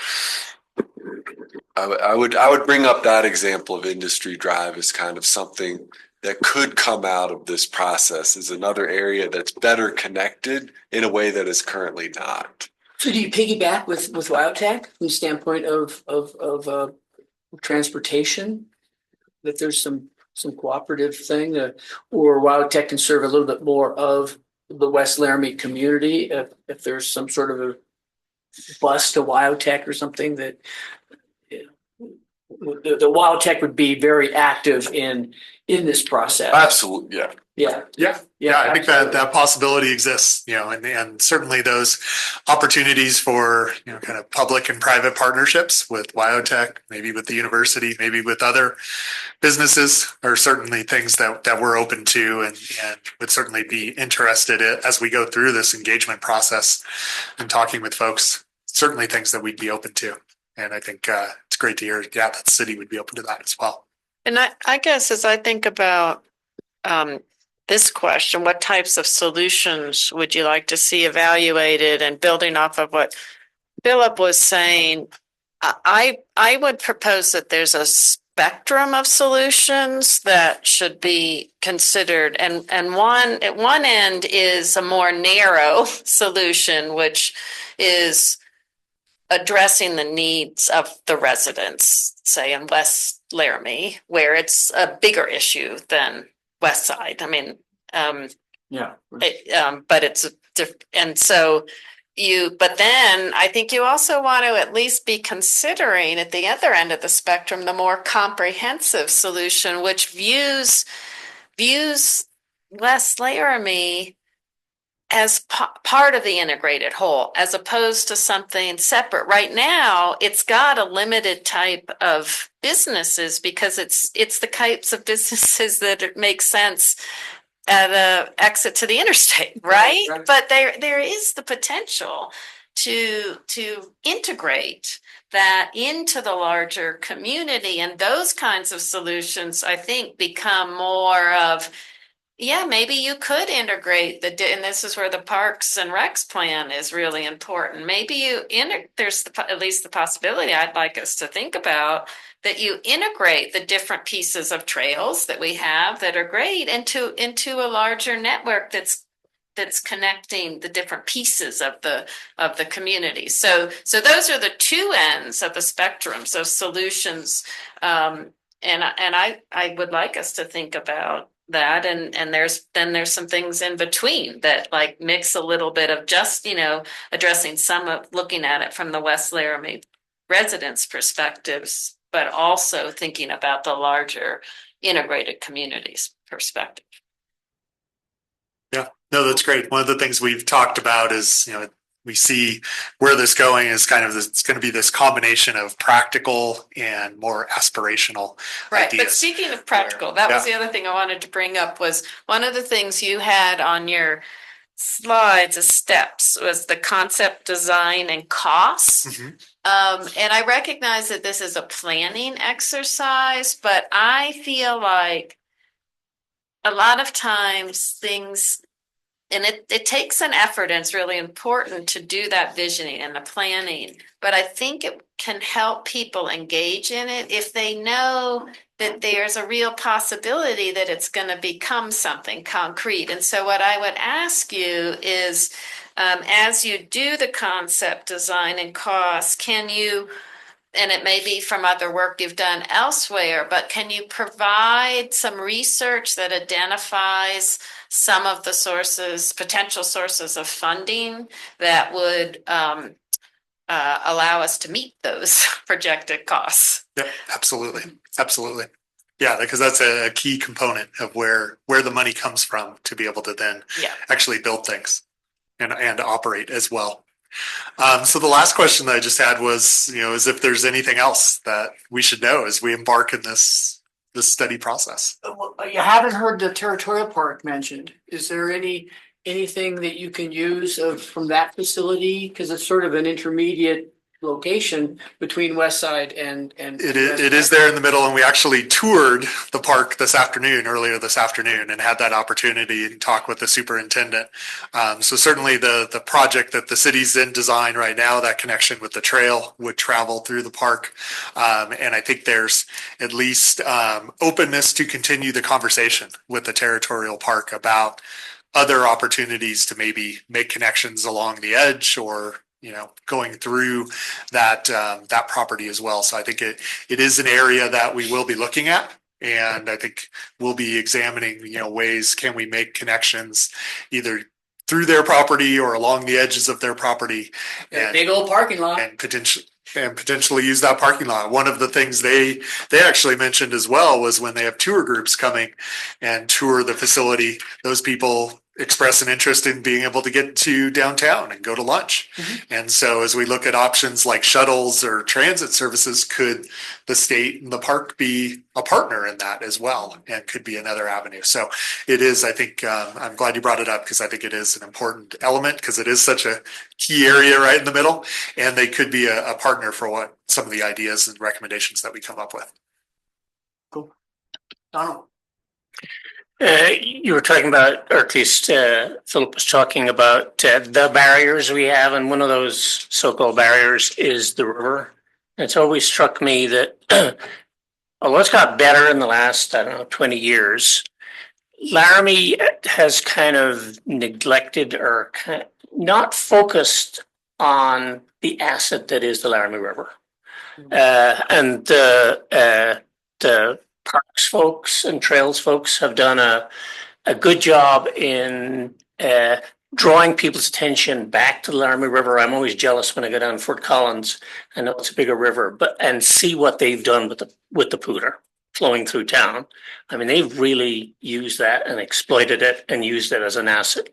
I would bring up that example of Industry Drive as kind of something that could come out of this process, is another area that's better connected in a way that is currently not. So do you piggyback with Wyotech from the standpoint of transportation? That there's some some cooperative thing, or WildTech can serve a little bit more of the West Laramie community if there's some sort of a bus to WildTech or something that the WildTech would be very active in this process. Absolutely, yeah. Yeah. I think that possibility exists, and certainly those opportunities for, kind of public and private partnerships with biotech, maybe with the university, maybe with other businesses are certainly things that we're open to and would certainly be interested in as we go through this engagement process and talking with folks, certainly things that we'd be open to. And I think it's great to hear, that the city would be open to that as well. And I guess as I think about this question, what types of solutions would you like to see evaluated? And building off of what Philip was saying, I would propose that there's a spectrum of solutions that should be considered. And one at one end is a more narrow solution, which is addressing the needs of the residents, say in West Laramie, where it's a bigger issue than West Side. I mean, but it's and so but then I think you also want to at least be considering at the other end of the spectrum, the more comprehensive solution, which views West Laramie as part of the integrated whole, as opposed to something separate. Right now, it's got a limited type of businesses because it's the types of businesses that make sense at a exit to the interstate, right? But there is the potential to integrate that into the larger community, and those kinds of solutions, I think, become more of, maybe you could integrate and this is where the Parks and Recs plan is really important. Maybe there's at least the possibility I'd like us to think about that you integrate the different pieces of trails that we have that are great into a larger network that's connecting the different pieces of the community. So those are the two ends of the spectrum. So solutions, and I would like us to think about that, and there's some things in between that like mix a little bit of just addressing some of looking at it from the West Laramie residents' perspectives, but also thinking about the larger integrated communities perspective. Yeah, no, that's great. One of the things we've talked about is, we see where this going is it's going to be this combination of practical and more aspirational ideas. But speaking of practical, that was the other thing I wanted to bring up was one of the things you had on your slides as steps was the concept, design, and costs. Mm-hmm. And I recognize that this is a planning exercise, but I feel like a lot of times things, and it takes an effort, and it's really important to do that visioning and the planning, but I think it can help people engage in it if they know that there's a real possibility that it's going to become something concrete. And so what I would ask you is, as you do the concept, design, and cost, can you, and it may be from other work you've done elsewhere, but can you provide some research that identifies some of the potential sources of funding that would allow us to meet those projected costs? Yeah, absolutely. Yeah, because that's a key component of where the money comes from to be able to then actually build things and operate as well. So the last question that I just had was, is if there's anything else that we should know as we embark in this study process. You haven't heard the territorial park mentioned. Is there anything that you can use from that facility? Because it's sort of an intermediate location between West Side and it is there in the middle, and we actually toured the park earlier this afternoon and had that opportunity and talk with the superintendent. So certainly the project that the city's in design right now, that connection with the trail would travel through the park, and I think there's at least openness to continue the conversation with the territorial park about other opportunities to maybe make connections along the edge or going through that property as well. So I think it is an area that we will be looking at And I think we'll be examining, ways can we make connections either through their property or along the edges of their property. Got a big old parking lot. And potentially use that parking lot. One of the things they actually mentioned as well was when they have tour groups coming and tour the facility, those people express an interest in being able to get to downtown and go to lunch. And so as we look at options like shuttles or transit services, could the state and the park be a partner in that as well, and could be another avenue. So it is, I think, I'm glad you brought it up because I think it is an important element because it is such a key area right in the middle, and they could be a partner for what some of the ideas and recommendations that we come up with. Cool. Donald. You were talking about, or at least Philip was talking about the barriers we have, and one of those so-called barriers is the river. It's always struck me that, although it's got better in the last, 20 years, Laramie has kind of neglected or not focused on the asset that is the Laramie River. And the parks folks and trails folks have done a good job in drawing people's attention back to the Laramie River. I'm always jealous when I go down Fort Collins. I know it's a bigger river, and see what they've done with the Pooter flowing through town. I mean, they've really used that and exploited it and used it as an asset.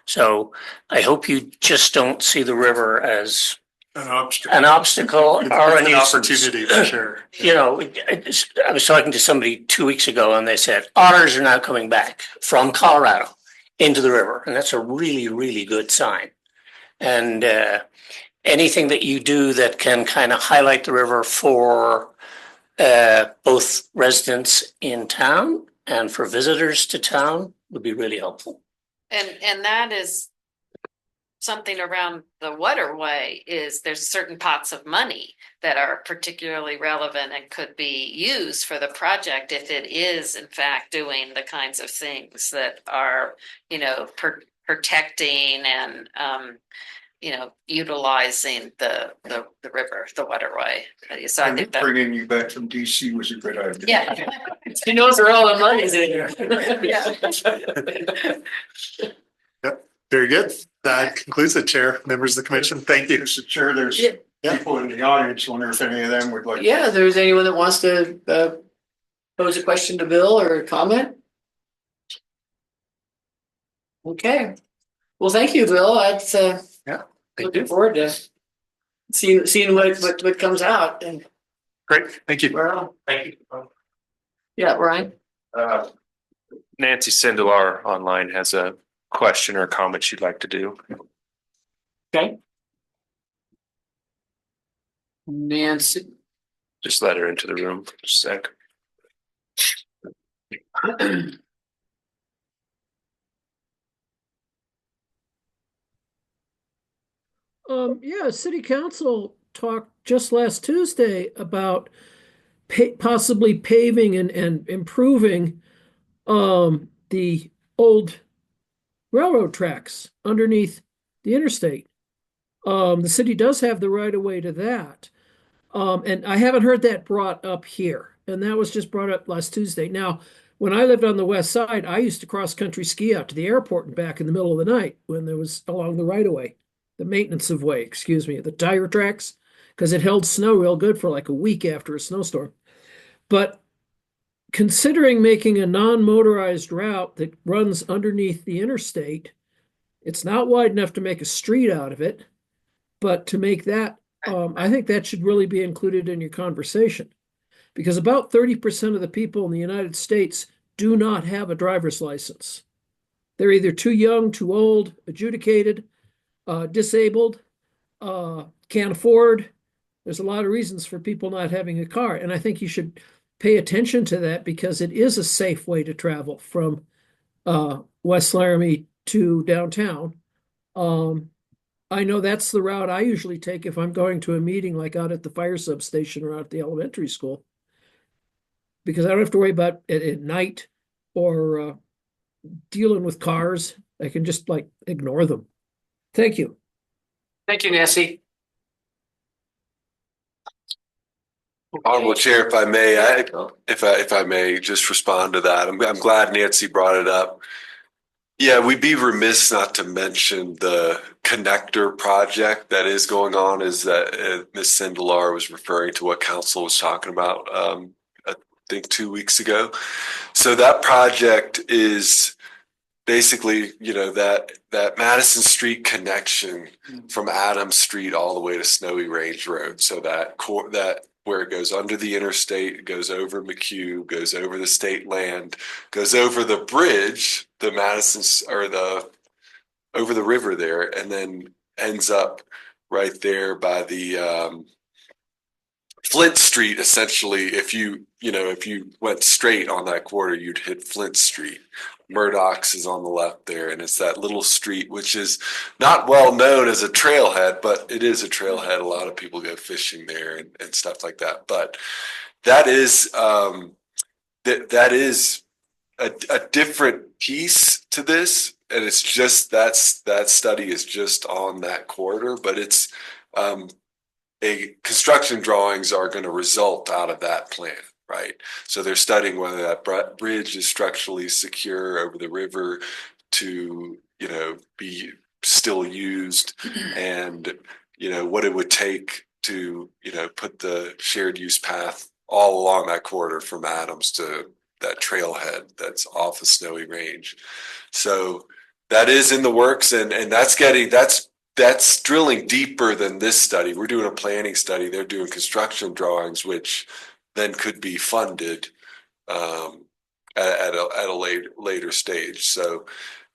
So I hope you just don't see the river as an obstacle or an opportunity for sure. I was talking to somebody 2 weeks ago and they said otters are now coming back from Colorado into the river. And that's a really, really good sign. And anything that you do that can kind of highlight the river for both residents in town and for visitors to town would be really helpful. And that is something around the waterway. Is there's certain pots of money that are particularly relevant and could be used for the project if it is in fact doing the kinds of things that are, protecting and utilizing the river, the waterway. So I think that Bringing you back from DC was a good idea. yeah. She knows where all the money's in here. Yep. Very good. That concludes it, Chair, members of the commission. Thank you. Mr. Chair, there's Yeah. people in the audience. Wonder if any of them would like. Yeah, if there's anyone that wants to pose a question to Bill or a comment. Okay. Well, thank you, Bill. That's looking forward to seeing what comes out. And Great. Thank you. thank you. Yeah, Ryan. Nancy Sindelar online has a question or comment she'd like to do. Okay. Nancy. Just let her into the room for a sec. Yeah, City Council talked just last Tuesday about possibly paving and improving the old railroad tracks underneath the interstate. The city does have the right of way to that. And I haven't heard that brought up here. And that was just brought up last Tuesday. Now, when I lived on the west side, I used to cross country ski out to the airport and back in the middle of the night when there was along the right of way. The maintenance of way, the tire tracks, because it held snow real good for like a week after a snowstorm. But considering making a non-motorized route that runs underneath the interstate, it's not wide enough to make a street out of it, but to make that, I think that should really be included in your conversation. Because about 30% of the people in the United States do not have a driver's license. They're either too young, too old, adjudicated, disabled, can't afford. There's a lot of reasons for people not having a car. And I think you should pay attention to that because it is a safe way to travel from West Laramie to downtown. I know that's the route I usually take if I'm going to a meeting like out at the fire substation or out at the elementary school. Because I don't have to worry about it at night or dealing with cars. I can just ignore them. Thank you. Thank you, Nancy. Honorable Chair, if I may just respond to that. I'm glad Nancy brought it up. Yeah, we'd be remiss not to mention the connector project that is going on. Is that Ms. Sindelar was referring to what council was talking about, I think 2 weeks ago. So that project is basically, that Madison Street connection from Adams Street all the way to Snowy Range Road. So that where it goes under the interstate, it goes over McHugh, goes over the state land, goes over the bridge, the over the river there, and then ends up right there by the Flint Street. Essentially, if you went straight on that corridor, you'd hit Flint Street. Murdoch's is on the left there, and it's that little street which is not well known as a trailhead, but it is a trailhead. A lot of people go fishing there and stuff like that. But that is that is a different piece to this, and it's just that study is just on that corridor, but it's construction drawings are going to result out of that plan, right? So they're studying whether that bridge is structurally secure over the river to, be still used, and, what it would take to, put the shared use path all along that corridor from Adams to that trailhead that's off of Snowy Range. So that is in the works, and that's drilling deeper than this study. We're doing a planning study. They're doing construction drawings, which then could be funded at a later stage. So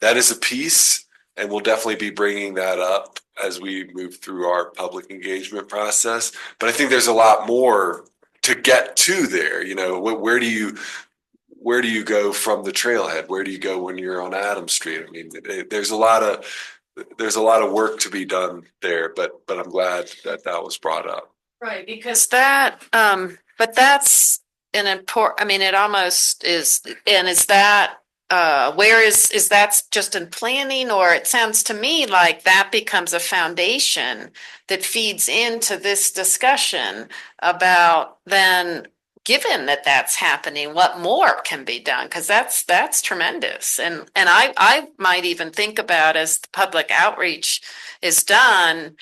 that is a piece, and we'll definitely be bringing that up as we move through our public engagement process. But I think there's a lot more to get to there. Where do you go from the trailhead? Where do you go when you're on Adams Street? I mean, there's a lot of work to be done there, but I'm glad that was brought up. Right, because but that's an important, I mean, it almost is, and is that, is that just in planning, or it sounds to me like that becomes a foundation that feeds into this discussion about then, given that that's happening, what more can be done? Because that's tremendous. And I might even think about, as the public outreach is done,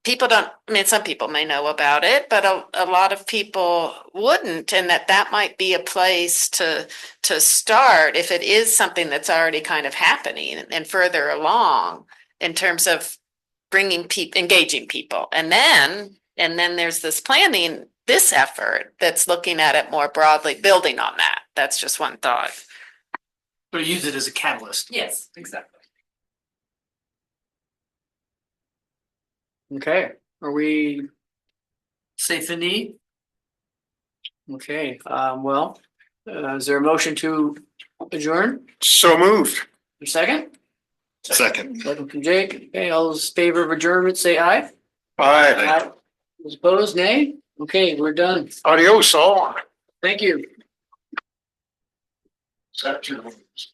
people don't, I mean, some people may know about it, but a lot of people wouldn't, and that might be a place to start if it is something that's already kind of happening and further along in terms of engaging people. And then there's this planning, this effort that's looking at it more broadly, building on that. That's just one thought. Or use it as a catalyst. Yes, exactly. Okay, are we safe in need? Okay, is there a motion to adjourn? So moved. A second? Second. Second from Jake. Okay, all those in favor of adjournment, say aye. Aye. Those opposed, nay? Okay, we're done. Adios all. Thank you.